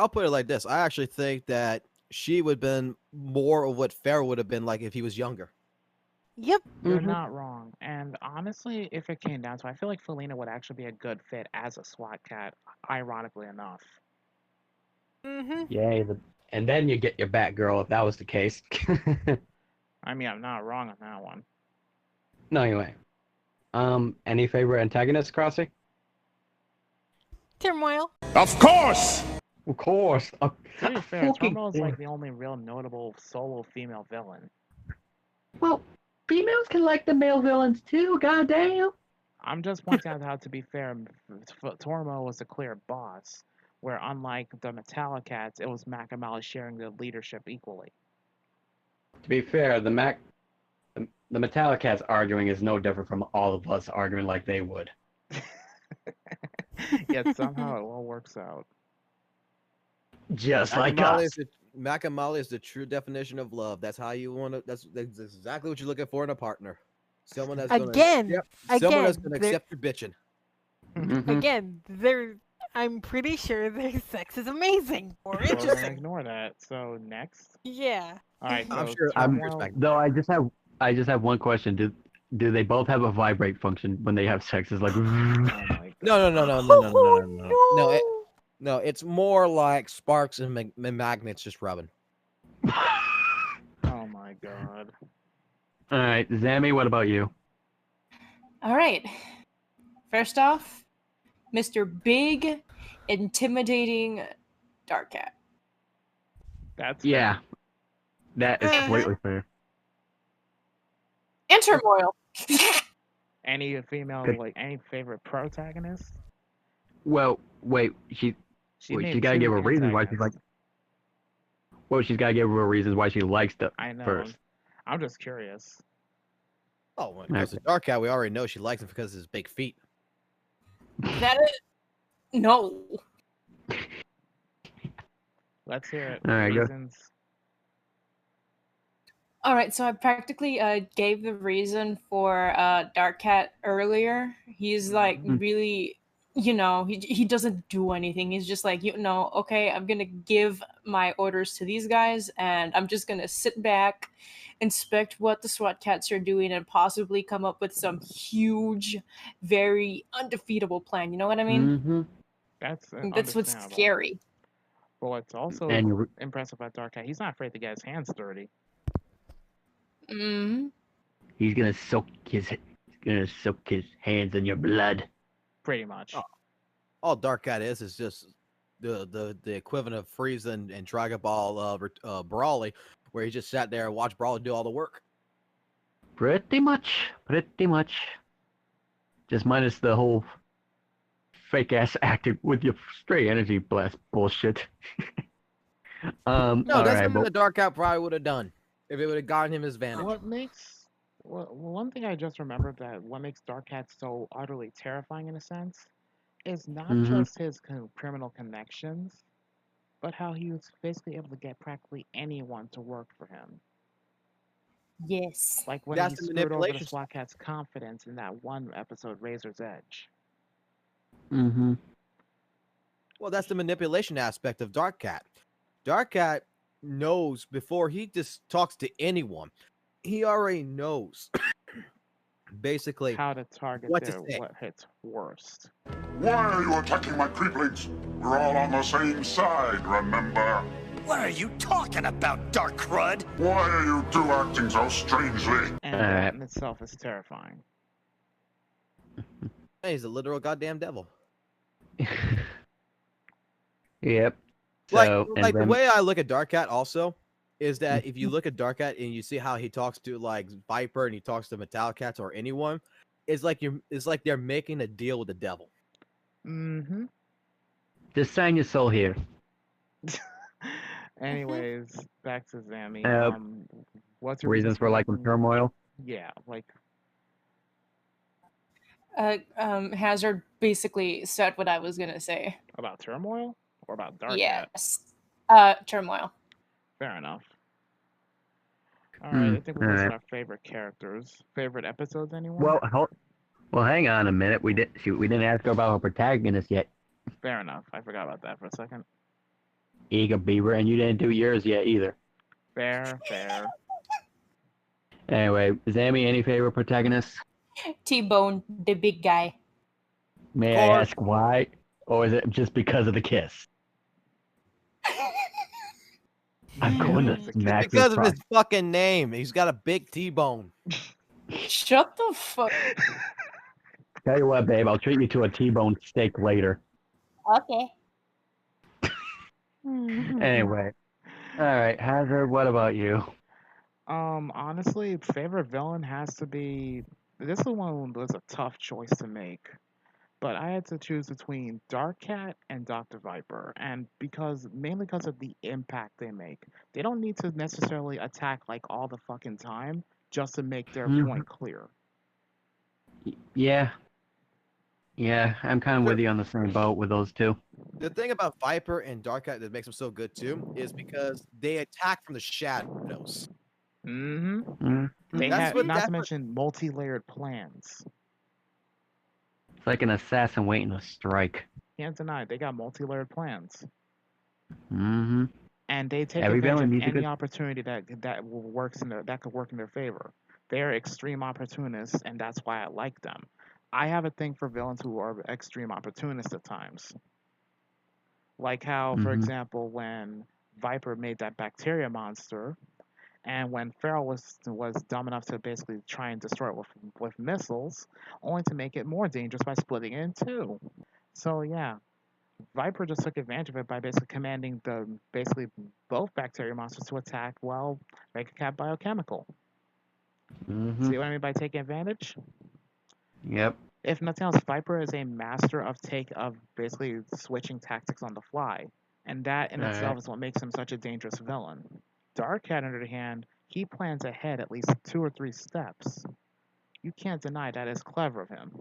I'll put it like this: I actually think that she would have been more of what Farrell would have been like if he was younger. Yep. You're not wrong. And honestly, if it came down to it, I feel like Felina would actually be a good fit as a SWAT cat, ironically enough. Yay. And then you get your Batgirl if that was the case. I mean, I'm not wrong on that one. No, anyway. Any favorite antagonists, Crossy? Turmoil. Of course! Of course. To be fair, Turmoil is like the only real notable solo female villain. Well, females can like the male villains too, goddamn. I'm just pointing out how, to be fair, Tormo was a clear boss, where unlike the Metallicats, it was Makamala sharing the leadership equally. To be fair, the Metallicats arguing is no different from all of us arguing like they would. Yet somehow it all works out. Just like us. Makamala is the true definition of love. That's how you want to. That's exactly what you're looking for in a partner. Someone that's again, someone that's gonna accept your bitching. Again, I'm pretty sure their sex is amazing or We're gonna interesting. ignore that. So next. Yeah. All right. I'm So sure. Though I just have one question. Do they both have a vibrate function when they have sex? It's like. No, it's more like sparks and magnets just rubbing. Oh my god. All right, Zammy, what about you? All right. First off, Mr. Big, intimidating Dark Cat. That's yeah. That is completely fair. And Turmoil. Any female, like any favorite protagonist? Well, wait, she gotta give her reasons why she's like. Well, she's gotta give her reasons why she likes them I know. first. I'm just curious. Oh, when it goes to Dark Cat, we already know she likes him because of his big feet. That is no. Let's hear it. All right, go. Reasons. All right, so I practically gave the reason for Dark Cat earlier. He's like really, he doesn't do anything. He's just like, okay, I'm gonna give my orders to these guys, and I'm just gonna sit back, inspect what the SWAT cats are doing, and possibly come up with some huge, very undefeatable plan. You know what I mean? Mm-hmm. That's That's what's understandable. scary. But what's also And impressive about Dark Cat, he's not afraid to get his hands dirty. Mm-hmm. he's gonna soak his hands in your blood. Pretty much. All Dark Cat is just the equivalent of Frieza and Dragon Ball Brawly, where he just sat there and watched Brawly do all the work. Pretty much. Just minus the whole fake ass acting with your straight energy blast bullshit. No, all that's right, something but the Dark Cat probably would have done if it would have gotten him his advantage. One thing I just remembered that what makes Dark Cat so utterly terrifying in a sense is not just his criminal connections, but how he was basically able to get practically anyone to work for him. Yes. Like when That's he the screwed over the manipulation. SWAT Cat's confidence in that one episode, Razor's Edge. Mm-hmm. Well, that's the manipulation aspect of Dark Cat. Dark Cat knows before he just talks to anyone. He already knows basically how to target what to say. what hits worst. Why are you attacking my creeplings? We're all on the same side, remember? What are you talking about, Dark Crud? Why are you two acting so strangely? And that in itself is terrifying. He's a literal goddamn devil. Yep. Like, So, like then, the way I look at Dark Cat also is that if you look at Dark Cat and you see how he talks to like Viper and he talks to Metallic Cats or anyone, it's like they're making a deal with the devil. Mm-hmm. just sign your soul here. Anyways, back to Zammy. What's your Reasons for liking turmoil? Yeah, like Hazard basically said what I was gonna say. about turmoil or about Dark Cat? Yes. Turmoil. Fair enough. All right, I think we listed alright. our favorite characters. Favorite episodes, anyone? Well, hang on a minute. We didn't ask her about her protagonist yet, Fair enough. I forgot about that for a second. Eager Beaver, and you didn't do yours yet either. Fair. Anyway, Zammy, any favorite protagonists? T-Bone, the big guy. May I ask why? Or is it just because of the kiss? I'm going to smack because this of his fucking name. He's got a big T-bone. Shut the fuck. Tell you what, babe, I'll treat you to a T-bone steak later. Okay. Anyway. Alright, Hazard, what about you? Honestly, favorite villain has to be. This one was a tough choice to make, but I had to choose between Dark Cat and Dr. Viper, and mainly because of the impact they make. They don't need to necessarily attack like all the fucking time just to make their point clear. Yeah. Yeah, I'm kind of with you on the same boat with those two. The thing about Viper and Dark Cat that makes them so good too is because they attack from the shadows. Mm-hmm. They have, not to mention multi-layered plans. It's like an assassin waiting to strike. Can't deny it, they got multi-layered plans. Mm-hmm. And they take Every villain advantage needs of a any good... opportunity that could work in their favor. They're extreme opportunists, and that's why I like them. I have a thing for villains who are extreme opportunists at times. Like how, for example, when Viper made that bacteria monster, and when Feral was dumb enough to basically try and destroy it with missiles, only to make it more dangerous by splitting it in two. So yeah, Viper just took advantage of it by basically commanding basically both bacteria monsters to attack while making Cat biochemical. See what I mean by taking advantage? Yep. If nothing else, Viper is a master of basically switching tactics on the fly, and that in itself is what makes him such a dangerous villain. Dark Cat, on the other hand, he plans ahead at least 2 or 3 steps. you can't deny that is clever of him.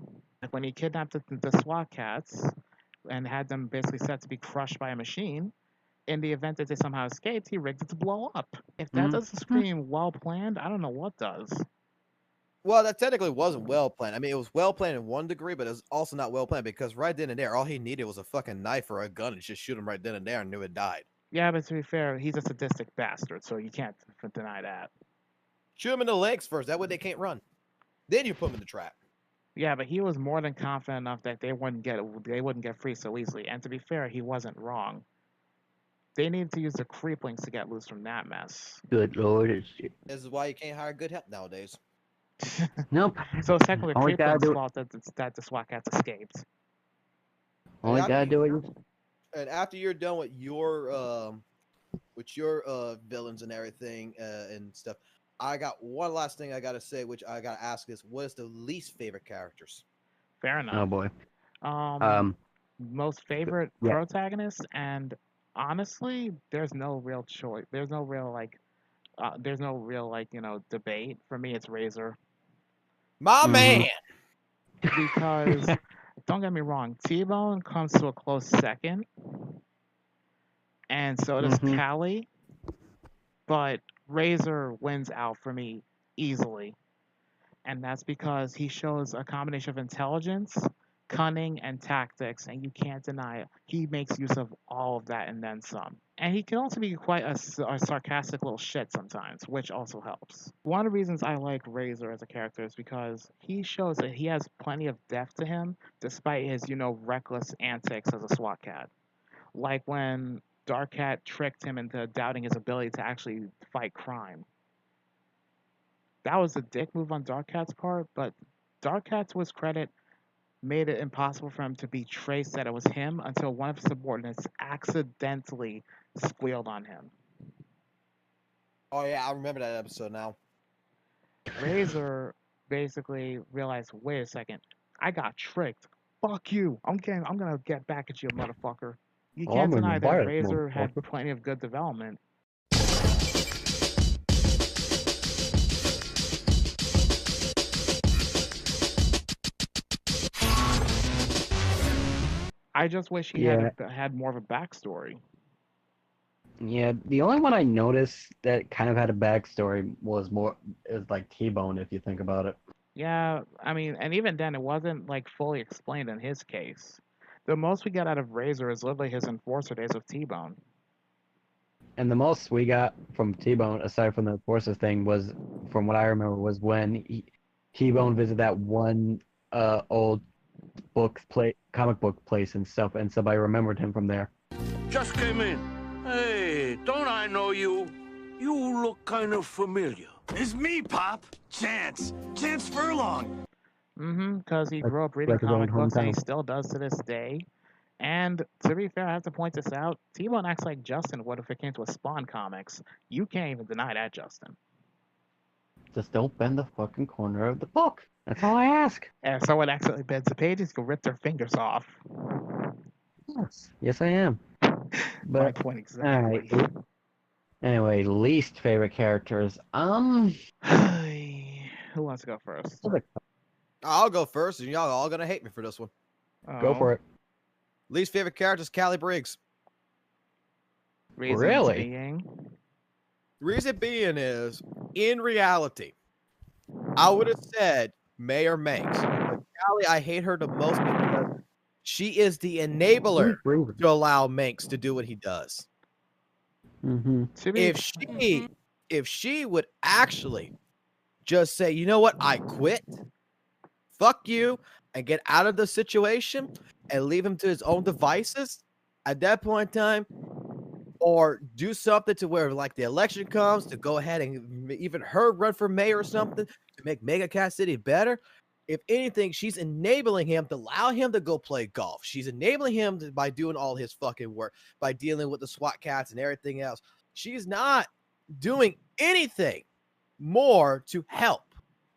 Like when he kidnapped the SWAT cats and had them basically set to be crushed by a machine, in the event that they somehow escaped, he rigged it to blow up. If that doesn't scream well planned, I don't know what does. Well, that technically wasn't well planned. I mean, it was well planned in one degree, but it was also not well planned because right then and there, all he needed was a fucking knife or a gun and just shoot him right then and there and knew it died. Yeah, but to be fair, he's a sadistic bastard, so you can't deny that. Shoot him in the legs first. That way they can't run. Then you put him in the trap. Yeah, but he was more than confident enough that they wouldn't get free so easily. And to be fair, he wasn't wrong. They needed to use the creeplings to get loose from that mess. Good lord. This is why you can't hire good help nowadays. Nope. So it's technically Only gotta creeplings' do it. fault that the SWAT cats escaped. Only gotta do it. And after you're done with your villains and everything and stuff, I got one last thing I gotta say, which I gotta ask is, what is the least favorite characters? Fair enough. Oh boy. Most favorite yeah. protagonist, and honestly, there's no real choice. There's no real debate. For me, it's Razor. My man. Because don't get me wrong, T-Bone comes to a close second, and so does Callie, but Razor wins out for me easily, and that's because he shows a combination of intelligence, cunning, and tactics, and you can't deny it. He makes use of all of that and then some. And he can also be quite a sarcastic little shit sometimes, which also helps. One of the reasons I like Razor as a character is because he shows that he has plenty of depth to him, despite his, reckless antics as a SWAT cat. Like when Dark Cat tricked him into doubting his ability to actually fight crime. That was a dick move on Dark Cat's part, but Dark Cat, to his credit, made it impossible for him to be traced that it was him until one of his subordinates accidentally squealed on him. Oh yeah, I remember that episode now. Razor basically realized, wait a second, I got tricked. Fuck you. I'm gonna get back at you, motherfucker. You can't deny that Razor had plenty of good development. I just wish he had more of a backstory. Yeah, the only one I noticed that kind of had a backstory was like T-Bone, if you think about it. Yeah, I mean, and even then, it wasn't like fully explained in his case. The most we got out of Razor is literally his enforcer days with T-Bone. And the most we got from T-Bone, aside from the enforcer thing, was, from what I remember, was when T-Bone visited that one old comic book place and stuff, and somebody remembered him from there. Just came in. Hey, don't I know you? You look kind of familiar. It's me, Pop. Chance Furlong. Because he grew up reading comic books, and he still does to this day. And to be fair, I have to point this out. T-Bone acts like Justin would if it came to a Spawn comics. You can't even deny that, Justin. Just don't bend the fucking corner of the book. That's all I ask. And if someone accidentally bends the pages, you'll rip their fingers off. Yes, I am. But, my point exactly. All right. Anyway, least favorite characters. Who wants to go first? I'll go first, and y'all all gonna hate me for this one. Go for it. Least favorite character is Callie Briggs. Really? Reason being is, in reality, I would have said Mayor Manx. But Callie, I hate her the most because she is the enabler to allow Manx to do what he does. If she would actually just say, you know what, I quit, fuck you, and get out of the situation and leave him to his own devices at that point in time, or do something to where, like, the election comes, to go ahead and even her run for mayor or something to make Mega Cat City better. If anything, she's enabling him to allow him to go play golf. She's enabling him by doing all his fucking work, by dealing with the SWAT cats and everything else. She's not doing anything more to help.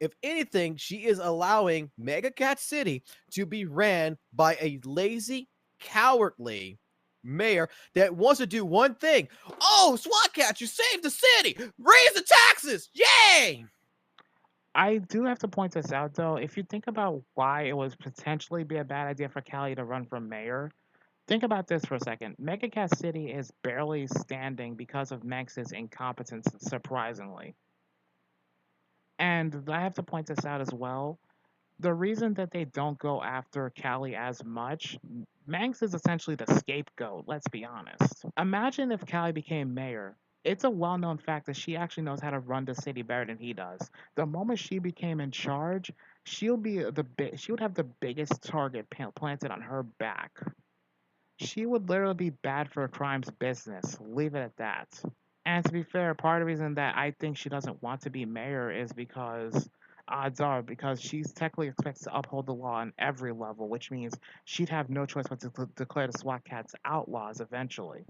If anything, she is allowing Mega Cat City to be ran by a lazy, cowardly mayor that wants to do one thing. Oh, SWAT cats, you saved the city! Raise the taxes! Yay! I do have to point this out though. If you think about why it was potentially be a bad idea for Callie to run for mayor, think about this for a second. Mega Cat City is barely standing because of Manx's incompetence, surprisingly. And I have to point this out as well. The reason that they don't go after Callie as much, Manx is essentially the scapegoat, let's be honest. Imagine if Callie became mayor. It's a well-known fact that she actually knows how to run the city better than he does. The moment she became in charge, she would have the biggest target planted on her back. She would literally be bad for a crime's business. Leave it at that. And to be fair, part of the reason that I think she doesn't want to be mayor is because odds are because she's technically expected to uphold the law on every level, which means she'd have no choice but to declare the SWAT cats outlaws eventually.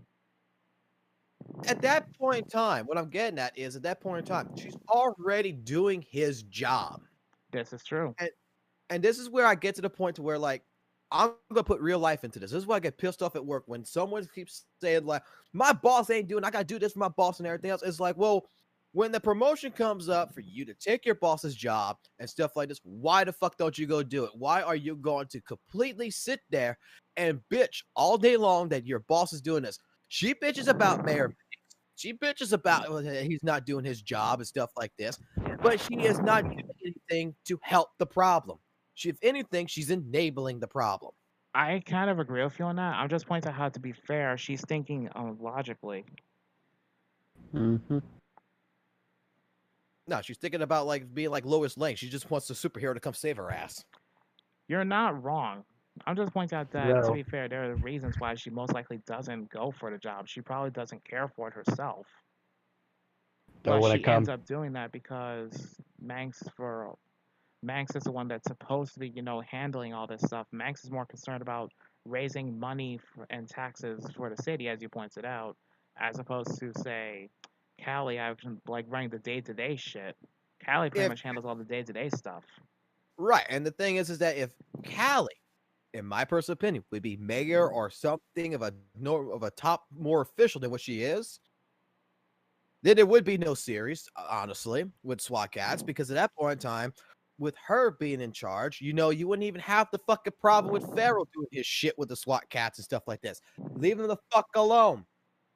At that point in time, what I'm getting at is at that point in time, she's already doing his job. This is true. And this is where I get to the point to where, like, I'm gonna put real life into this. This is why I get pissed off at work when someone keeps saying, like, my boss ain't doing, I gotta do this for my boss and everything else. It's like, well, when the promotion comes up for you to take your boss's job and stuff like this, why the fuck don't you go do it? Why are you going to completely sit there and bitch all day long that your boss is doing this? She bitches about Mayor. She bitches about he's not doing his job and stuff like this, but she is not doing anything to help the problem. If anything, she's enabling the problem. I kind of agree with you on that. I'm just pointing out how, to be fair, she's thinking logically. Mm-hmm. No, she's thinking about like being like Lois Lane. She just wants the superhero to come save her ass. You're not wrong. I'm just pointing out that, to Well. be fair, there are reasons why she most likely doesn't go for the job. She probably doesn't care for it herself. But she ends up doing that because Manx is the one that's supposed to be, handling all this stuff. Manx is more concerned about raising money and taxes for the city, as you pointed out, as opposed to, say, Callie, like running the day-to-day shit. Callie pretty much handles all the day-to-day stuff. Right, and the thing is that if Callie, in my personal opinion, would be mayor or something of a top more official than what she is, then there would be no series, honestly, with SWAT cats, because at that point in time, with her being in charge, you wouldn't even have the fucking problem with Pharaoh doing his shit with the SWAT cats and stuff like this. Leave them the fuck alone.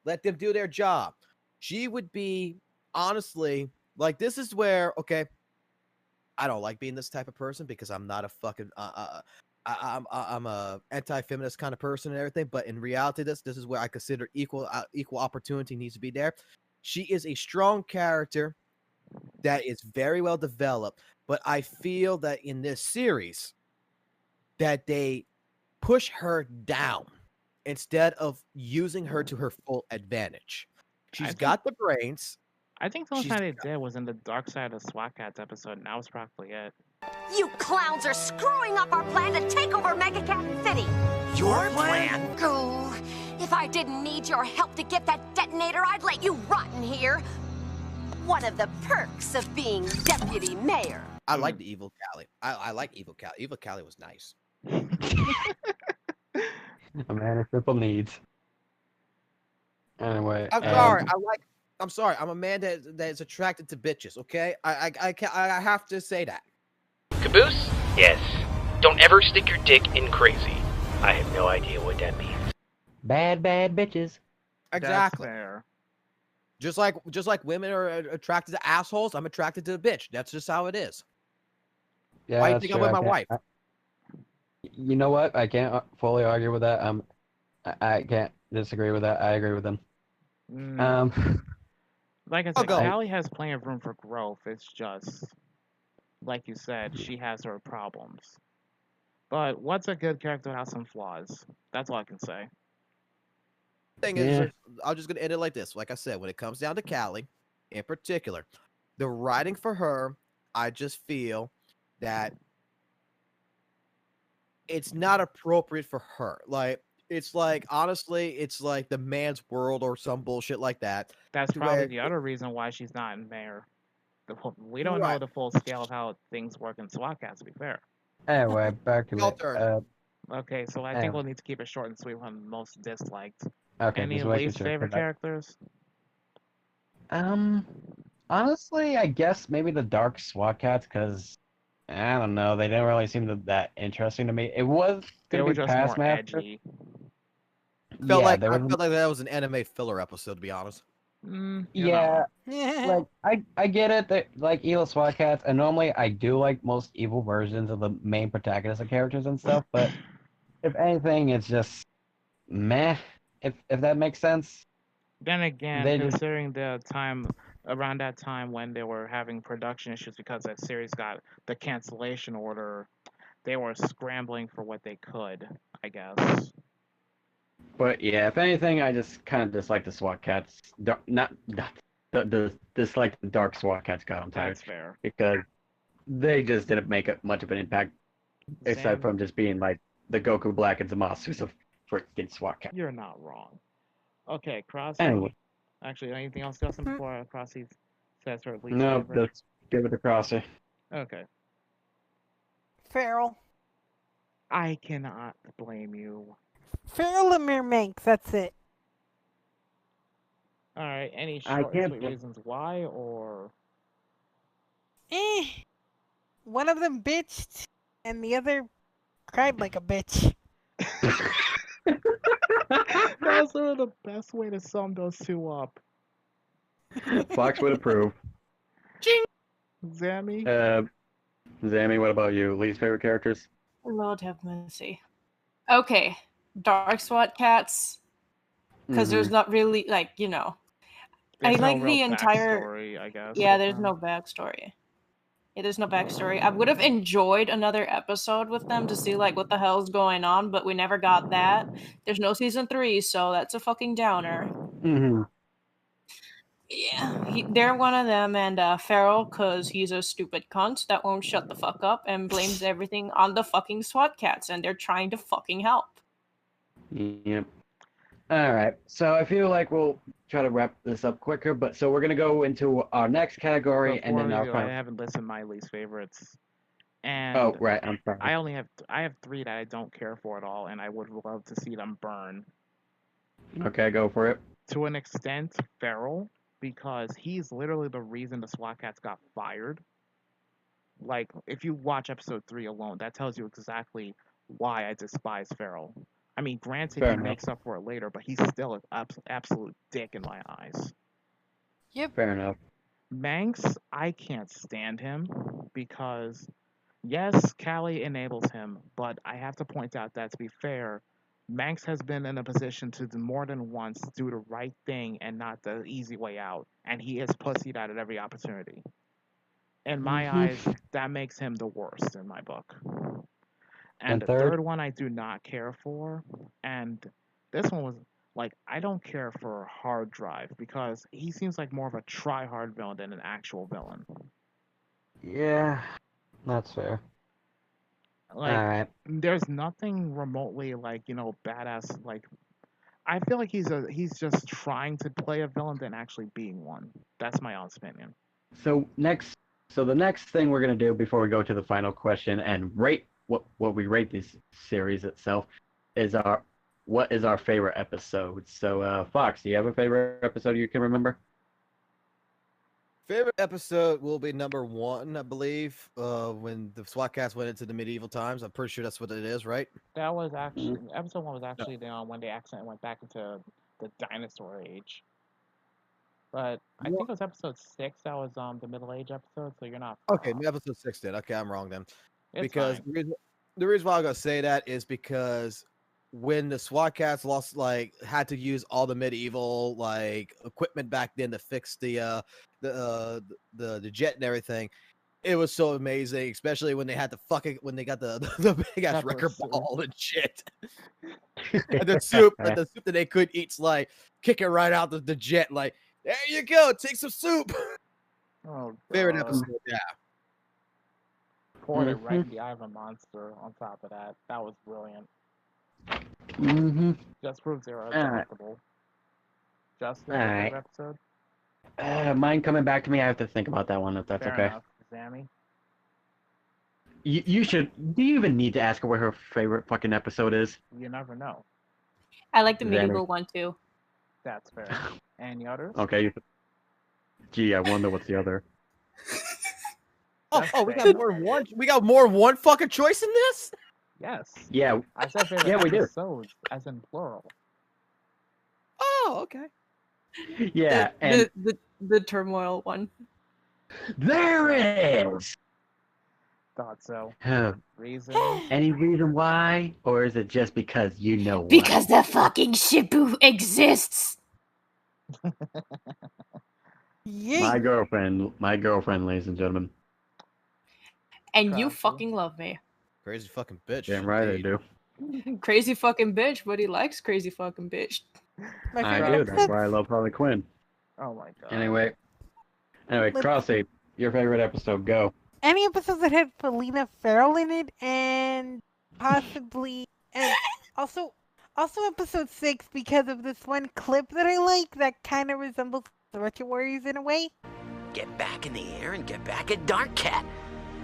Let them do their job. She would be, honestly, like, this is where, okay, I don't like being this type of person because I'm not a fucking, I'm a anti-feminist kind of person and everything, but in reality, this is where I consider equal opportunity needs to be there. She is a strong character that is very well developed, but I feel that in this series that they push her down instead of using her to her full advantage. She's got the brains. I think the only time they did was in the Dark Side of SWAT Cats episode, and that was practically it. You clowns are screwing up our plan to take over Mega Cat City! Your plan? Oh, if I didn't need your help to get that detonator, I'd let you rot in here. One of the perks of being deputy mayor. I like the evil Callie. I like evil Callie. Evil Callie was nice. A man of simple needs. Anyway, I'm sorry. I'm a man that is attracted to bitches. Okay, I have to say that. Caboose? Yes. Don't ever stick your dick in crazy. I have no idea what that means. Bad bitches. Exactly. Just like women are attracted to assholes, I'm attracted to a bitch. That's just how it is. Yeah, why do you think I'm with my wife? You know what? I can't fully argue with that. I can't disagree with that. I agree with them. Like I said, Callie has plenty of room for growth. It's just, like you said, she has her problems. But what's a good character without some flaws? That's all I can say. Thing is, I'm just gonna end it like this. Like I said, when it comes down to Callie, in particular, the writing for her, I just feel that it's not appropriate for her. Like, it's like, honestly, it's like the man's world or some bullshit like that. That's probably the other reason why she's not in mayor. We don't know the full scale of how things work in SWAT Cats, to be fair. Anyway, back to it. Okay, so I think we'll need to keep it short and sweet on most disliked. Okay, any just making least sure, favorite characters? Honestly, I guess maybe the Dark SWAT Cats, because I don't know, they didn't really seem that interesting to me. It was They gonna were be just Past more Master. edgy. Felt Yeah, like there I was. felt like that was an anime filler episode, to be honest. You're not Yeah, wrong. like I get it that like evil SWAT Cats, and normally I do like most evil versions of the main protagonist and characters and stuff, but if anything, it's just meh. If that makes sense. Then again, They just considering the time around that time when they were having production issues because that series got the cancellation order, they were scrambling for what they could, I guess. But yeah, if anything, I just kind of dislike the SWAT Cats. Not the dislike the Dark SWAT Cats. God, I'm tired. That's fair. Because they just didn't make much of an impact, aside from just being like the Goku Black and Zamasu's of freaking SWAT Cat. You're not wrong. Okay, Crossy. Anyway. Actually, anything else, Justin, before Crossy says her least No, favorite? let's give it to Crossy. Okay. Feral. I cannot blame you. Feral and Mermanx, that's it. Alright, any I short and can't sweet bl- reasons why, or... One of them bitched, and the other cried like a bitch. That's sort of the best way to sum those two up. Fox would approve. Ching! Zammy? Zammy, what about you? Least favorite characters? Lord have mercy. Okay, Dark SWAT Cats, because there's not really like There's I like no the real entire. backstory, I guess. Yeah, with there's them. no backstory. Yeah, there's no backstory. I would have enjoyed another episode with them to see like what the hell's going on, but we never got that. There's no season 3, so that's a fucking downer. Mm-hmm. Yeah, they're one of them, and Farrell, cause he's a stupid cunt that won't shut the fuck up and blames everything on the fucking SWAT Cats, and they're trying to fucking help. Yep. All right. So I feel like we'll try to wrap this up quicker, but so we're gonna go into our next category and Before then we our do, I final. haven't listed my least favorites. And Oh, right. I'm sorry. I have 3 that I don't care for at all, and I would love to see them burn. Okay, go for it. To an extent, Farrell, because he's literally the reason the SWAT Cats got fired. Like, if you watch episode 3 alone, that tells you exactly why I despise Farrell. I mean, granted, Fair he enough. makes up for it later, but he's still an absolute dick in my eyes. Yep. Fair enough. Manx, I can't stand him because, yes, Callie enables him, but I have to point out that, to be fair, Manx has been in a position to more than once do the right thing and not the easy way out, and he has pussied out at every opportunity. In my eyes, that makes him the worst in my book. And the third one I do not care for, and this one was like, I don't care for Hard Drive because he seems like more of a try-hard villain than an actual villain. Yeah, that's fair. Like, All right. there's nothing remotely like, badass. Like, I feel like he's just trying to play a villain than actually being one. That's my honest opinion. So the next thing we're gonna do before we go to the final question and rate what we rate this series itself is what is our favorite episode. So Fox, do you have a favorite episode you can remember? Favorite episode will be number 1, I believe, when the SWAT Cats went into the medieval times. I'm pretty sure that's what it is, right? That was actually episode 1 was actually when they accidentally went back into the dinosaur age. But I think it was episode 6 that was the Middle Age episode, so you're not far Okay, off. episode 6 then. Okay, I'm wrong then. It's because fine. the reason why I'm gonna say that is because when the SWAT Cats had to use all the medieval equipment back then to fix the jet and everything, it was so amazing, especially when they had when they got the big ass wrecker ball and shit. And the soup that they could eat's like kick it right out the jet, like, there you go, take some soup. Oh, Favorite God. episode, yeah. Poured it right in the eye of a monster on top of that. That was brilliant. Just proves they're adaptable. Justin, your favorite episode? Mine coming back to me. I have to think about that one if that's Fair okay. enough. Zammy? You should. Do you even need to ask her what her favorite fucking episode is? You never know. I like the Xander. medieval one too. That's fair. Any others? Okay. Gee, I wonder what's the other. Oh, we got more than one. We got more than one fucking choice in this. Yes. Yeah. I said favorite Yeah, we do. episodes, as in plural. Oh, okay. Yeah, and The turmoil one. there it is. Thought so. Huh. Reasons? Any reason why, or is it just because you know why? Because the fucking Shibu exists. My girlfriend, ladies and gentlemen. And you fucking love me. Crazy fucking bitch. Damn right I do. Crazy fucking bitch, but he likes crazy fucking bitch. I do. That's why I love Harley Quinn. Oh my god. Anyway, Let's- Crossy, your favorite episode, go. Any episodes that had Felina Farrell in it, and possibly, and also episode 6 because of this one clip that I like that kind of resembles the Retro Warriors in a way. Get back in the air and get back at Dark Cat.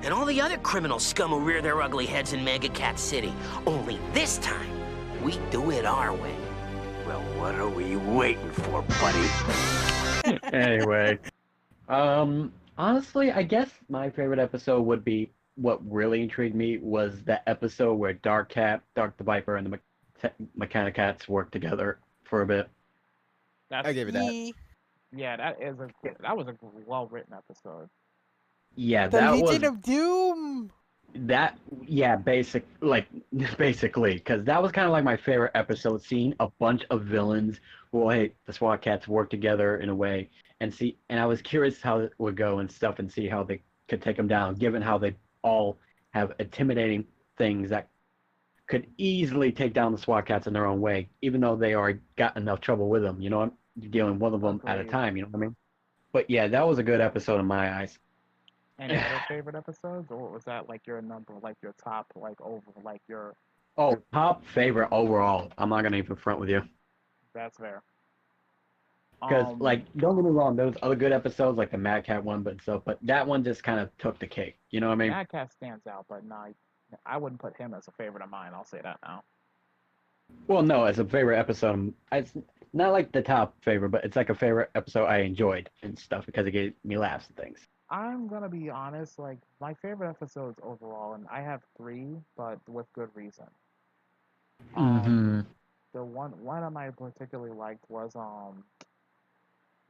And all the other criminal scum who rear their ugly heads in Mega Cat City. Only this time, we do it our way. Well, what are we waiting for, buddy? Anyway, honestly, I guess my favorite episode would be what really intrigued me was the episode where Dark Cat, Dark the Viper, and the Mechanicats worked together for a bit. I give you that. Yeah, that was a well written episode. Yeah, The that Legion was of Doom. basically, because that was kind of like my favorite episode. Seeing a bunch of villains, the SWAT cats work together in a way, and I was curious how it would go and stuff, and see how they could take them down, given how they all have intimidating things that could easily take down the SWAT cats in their own way, even though they already got enough trouble with them. You know, you're dealing one of them at a time. You know what I mean? But yeah, that was a good episode in my eyes. Any other favorite episodes, or was that like your number, like your top, like over, like your? Oh, top favorite overall. I'm not gonna even front with you. That's fair. Because, don't get me wrong, there was other good episodes, like the Mad Cat one, but that one just kind of took the cake. You know what I mean? Mad Cat stands out, but no, I wouldn't put him as a favorite of mine. I'll say that now. Well, no, as a favorite episode, it's not like the top favorite, but it's like a favorite episode I enjoyed and stuff because it gave me laughs and things. I'm gonna be honest, like my favorite episodes overall, and I have 3, but with good reason. The one of I particularly liked was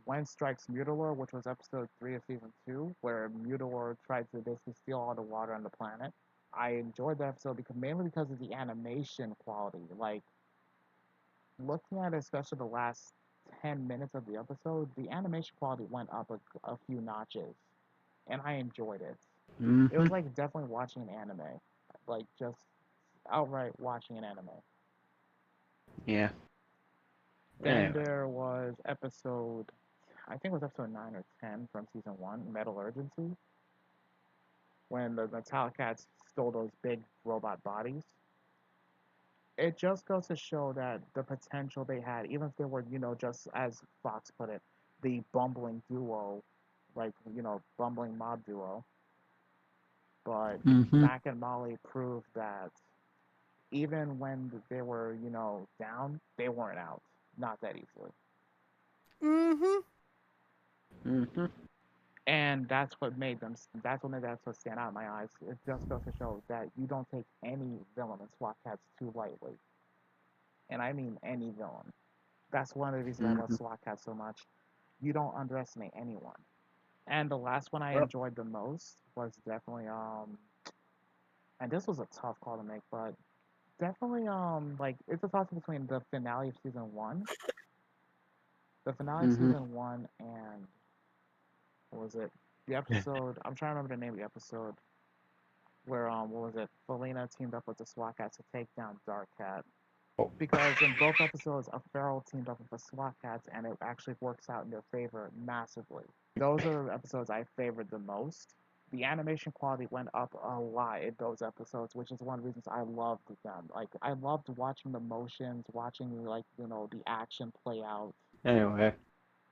When Strikes Mutilor, which was episode 3 of season 2, where Mutilor tried to basically steal all the water on the planet. I enjoyed that episode mainly because of the animation quality. Like looking at it, especially the last 10 minutes of the episode, the animation quality went up a few notches. And I enjoyed it. It was like definitely watching an anime, like just outright watching an anime. Yeah. Then there was episode, I think it was episode 9 or 10 from season 1, Metal Urgency, when the Metallicats stole those big robot bodies. It just goes to show that the potential they had, even if they were, just as Fox put it, the bumbling duo, like, bumbling mob duo. But Mac and Molly proved that even when they were, down, they weren't out. Not that easily. And that's what made them stand out in my eyes. It just goes to show that you don't take any villain in SWAT Cats too lightly. And I mean any villain. That's one of the reasons I love SWAT Cats so much. You don't underestimate anyone. And the last one I enjoyed the most was definitely and this was a tough call to make, but definitely like it's a toss between the finale of season 1. The finale of season 1 and what was it? The episode I'm trying to remember the name of the episode where what was it? Felina teamed up with the SWAT Cats to take down Dark Cat. Because in both episodes, a feral teamed up with the SWAT Cats, and it actually works out in their favor massively. Those are the episodes I favored the most. The animation quality went up a lot in those episodes, which is one of the reasons I loved them. Like, I loved watching the motions, watching, the action play out. Anyway.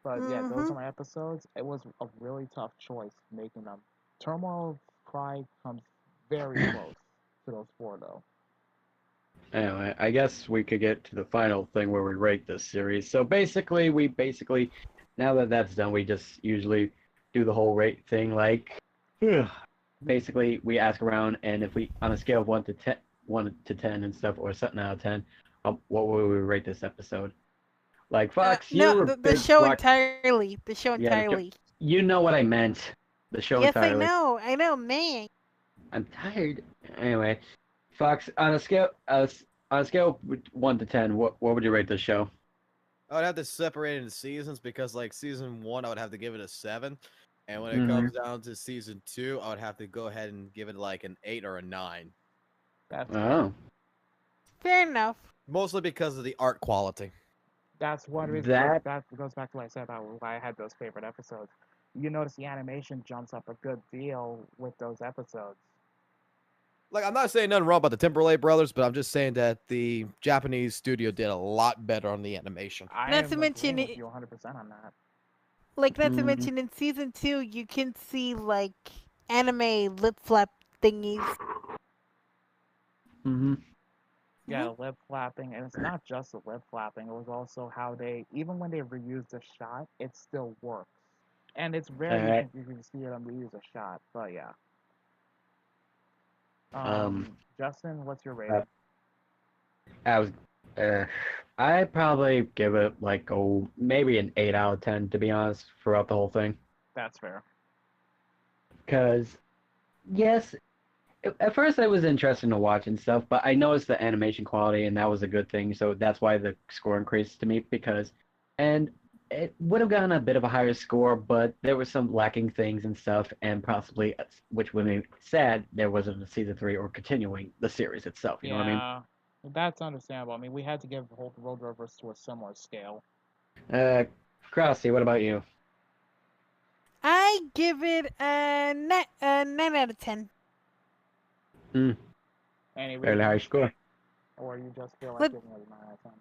But, yeah, those are my episodes. It was a really tough choice making them. Turmoil Cry comes very close to those 4, though. Anyway, I guess we could get to the final thing where we rate this series. So basically, we now that that's done, we just usually do the whole rate thing. Like, basically, we ask around, and if we on a scale of 1 to 10 and stuff, or something out of 10, what would we rate this episode? Like Fox, No, you're a the big show Swat. entirely. The show Yeah, entirely. you know what I meant. The show Yes, entirely. I know, man. I'm tired. Anyway, Fox, on a scale of 1 to 10, what would you rate this show? I would have to separate it into seasons because, like, season 1, I would have to give it a 7, and when it Mhm. comes down to season 2, I would have to go ahead and give it like an 8 or a 9. That's Oh. Fair enough. Mostly because of the art quality. That's one reason. That- That goes back to what I said about why I had those favorite episodes. You notice the animation jumps up a good deal with those episodes. Like, I'm not saying nothing wrong about the Timberlake brothers, but I'm just saying that the Japanese studio did a lot better on the animation. I Not am to mention agreeing with it- you 100% on that. Like, not to Mhm. mention, in season 2, you can see, like, anime lip flap thingies. Mm-hmm. Yeah, lip flapping, and it's not just the lip flapping. It was also how they, even when they reuse the shot, it still works. And it's rare Alright. you can see them reuse a shot, but yeah. Um, Justin, what's your rating? I was, I'd probably give it like maybe an 8 out of 10 to be honest throughout the whole thing. That's fair. Because, yes, at first it was interesting to watch and stuff, but I noticed the animation quality and that was a good thing. So that's why the score increased to me and it would have gotten a bit of a higher score, but there were some lacking things and stuff, and possibly, which would make me sad, there wasn't a season 3 or continuing the series itself. You know what I mean? Yeah, that's understandable. I mean, we had to give the whole Road Rovers to a similar scale. Crossy, what about you? I give it a 9 out of 10. Any Fairly high reason? score. Or you just feel like Look- giving it a 9 out of 10?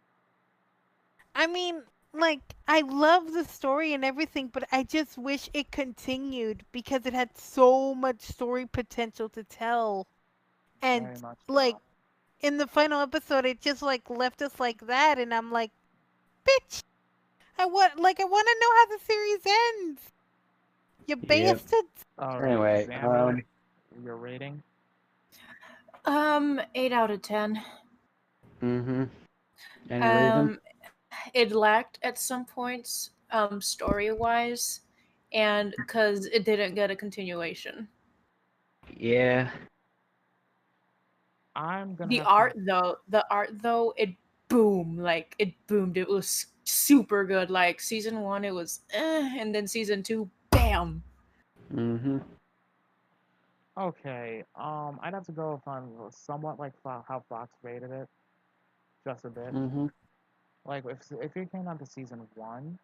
I mean, like, I love the story and everything, but I just wish it continued because it had so much story potential to tell. And, Very much like, so. in the final episode, it just, like, left us like that, and I'm like, bitch! I want to know how the series ends! You Yep. bastards! Alright, Anyway, Xander, your rating? 8 out of 10. Mm-hmm. Any reason? It lacked at some points, story-wise, and because it didn't get a continuation. Yeah. I'm gonna The have art though, it boomed. Like, it boomed. It was super good. Like, season 1, it was and then season 2, bam! Mm-hmm. Okay, I'd have to go with somewhat like how Fox rated it, just a bit. Mm-hmm. Like if it came down to season 1,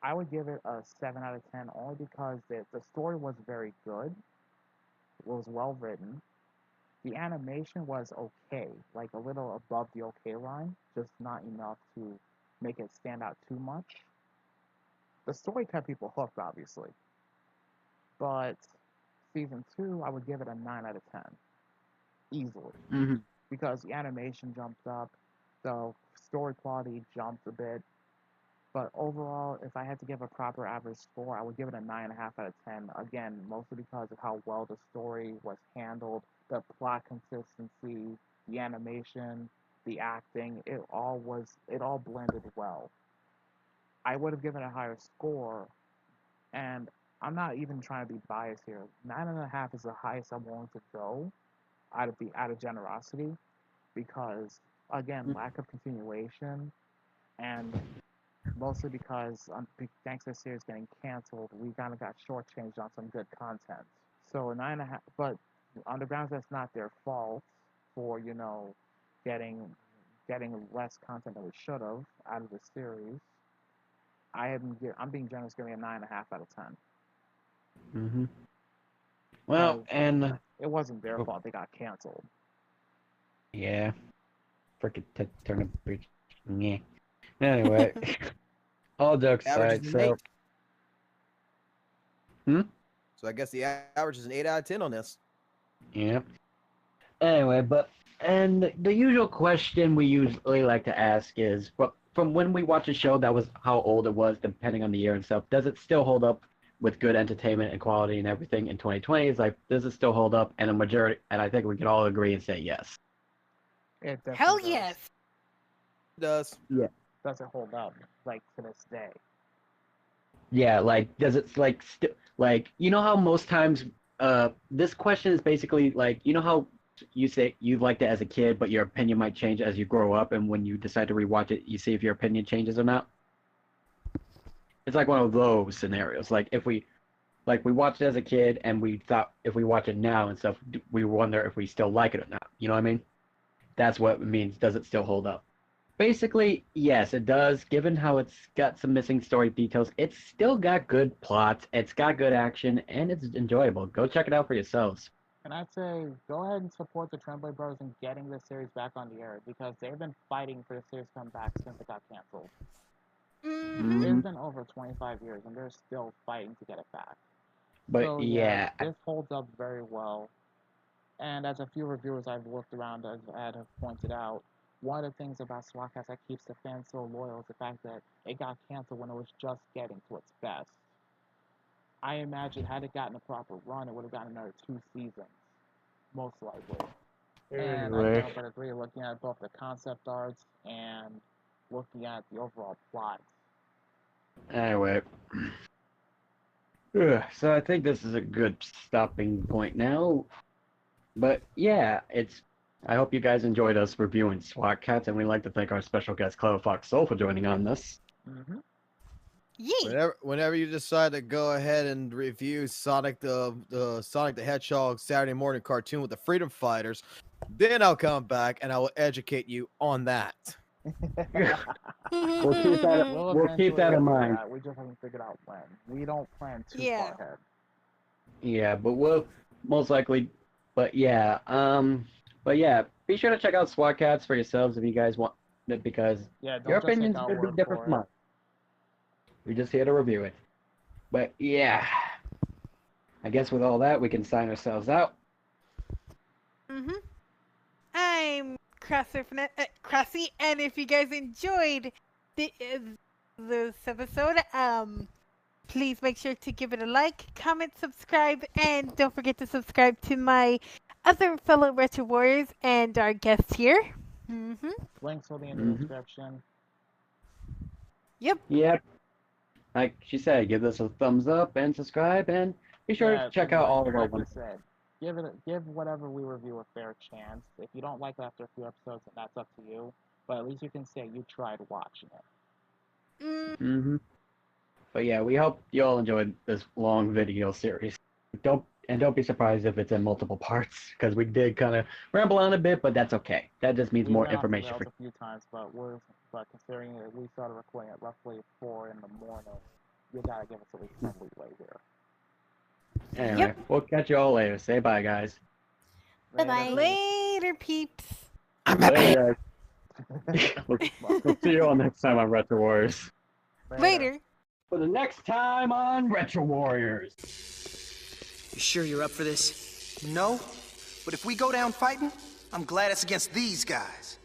I would give it a 7 out of 10 only because the story was very good. It was well written. The animation was okay, like a little above the okay line, just not enough to make it stand out too much. The story kept people hooked, obviously, but season 2, I would give it a 9 out of 10, easily, Mm-hmm. because the animation jumped up, the story quality jumped a bit, but overall, if I had to give a proper average score, I would give it a 9.5 out of 10. Again, mostly because of how well the story was handled, the plot consistency, the animation, the acting, it all blended well. I would have given a higher score, and I'm not even trying to be biased here. 9.5 is the highest I'm willing to go out of generosity, because again, lack of continuation, and mostly because thanks to the series getting canceled, we kind of got shortchanged on some good content. So a 9.5, but on the grounds that's not their fault for getting less content than we should have out of the series. I'm being generous, giving it a 9.5 out of 10. Mm-hmm. Well, and it wasn't their fault they got canceled. Yeah. Frickin' turnip bridge. Yeah. Anyway, all jokes aside, Average is an so. 8. So I guess the average is an 8 out of 10 on this. Yeah. Anyway, and the usual question we usually like to ask is, from when we watched a show that was how old it was, depending on the year and stuff, does it still hold up with good entertainment and quality and everything in 2020? It's like, does it still hold up? And a majority, and I think we can all agree and say yes. It definitely Hell does. yes. It does. Yeah. Does it hold up like to this day? Yeah, like, does it, like, like, you know how most times, this question is basically, like, you know how you say you liked it as a kid, but your opinion might change as you grow up, and when you decide to rewatch it, you see if your opinion changes or not? It's like one of those scenarios. Like, if we watched it as a kid, and we thought if we watch it now and stuff, we wonder if we still like it or not. You know what I mean? That's what it means. Does it still hold up? Basically, yes, it does. Given how it's got some missing story details, it's still got good plots, it's got good action, and it's enjoyable. Go check it out for yourselves. And I'd say go ahead and support the Tremblay brothers in getting this series back on the air because they've been fighting for the series to come back since it got canceled. It's been over 25 years, and they're still fighting to get it back. But so, yeah, this holds up very well. And as a few reviewers I've looked around have pointed out, one of the things about SWAT Cats that keeps the fans so loyal is the fact that it got canceled when it was just getting to its best. I imagine had it gotten a proper run, it would have gotten another 2 seasons, most likely. And I can't but agree, looking at both the concept arts and looking at the overall plot. Anyway. Ugh, so I think this is a good stopping point now. But yeah, I hope you guys enjoyed us reviewing SWAT Cats, and we'd like to thank our special guest, Clever Fox Soul, for joining on this. Whenever you decide to go ahead and review Sonic the Hedgehog Saturday morning cartoon with the Freedom Fighters, then I'll come back and I will educate you on that. We'll keep that in mind. We just haven't figured out when. We don't plan too far ahead. Yeah, but we'll most likely. But yeah, be sure to check out SWAT Cats for yourselves if you guys want it, because your opinions could be different from mine. We're just here to review it. But yeah, I guess with all that, we can sign ourselves out. I'm Crossy, and if you guys enjoyed this episode, please make sure to give it a like, comment, subscribe, and don't forget to subscribe to my other fellow Retro Warriors and our guests here. Links will be in the description. Yep. Like she said, give us a thumbs up and subscribe, and be sure to check out all of our ones. Give whatever we review a fair chance. If you don't like it after a few episodes, then that's up to you. But at least you can say you tried watching it. But yeah, we hope you all enjoyed this long video series. Don't be surprised if it's in multiple parts, because we did kind of ramble on a bit, but that's okay. That just means more information for you. A few times, but considering that we started recording at roughly 4 in the morning, you gotta give us at least some leeway here. Anyway, we'll catch you all later. Say bye, guys. Bye-bye. Later, peeps. Later, guys. We'll see you all next time on Retro Warriors. Later. For the next time on Retro Warriors. You sure you're up for this? No, but if we go down fighting, I'm glad it's against these guys.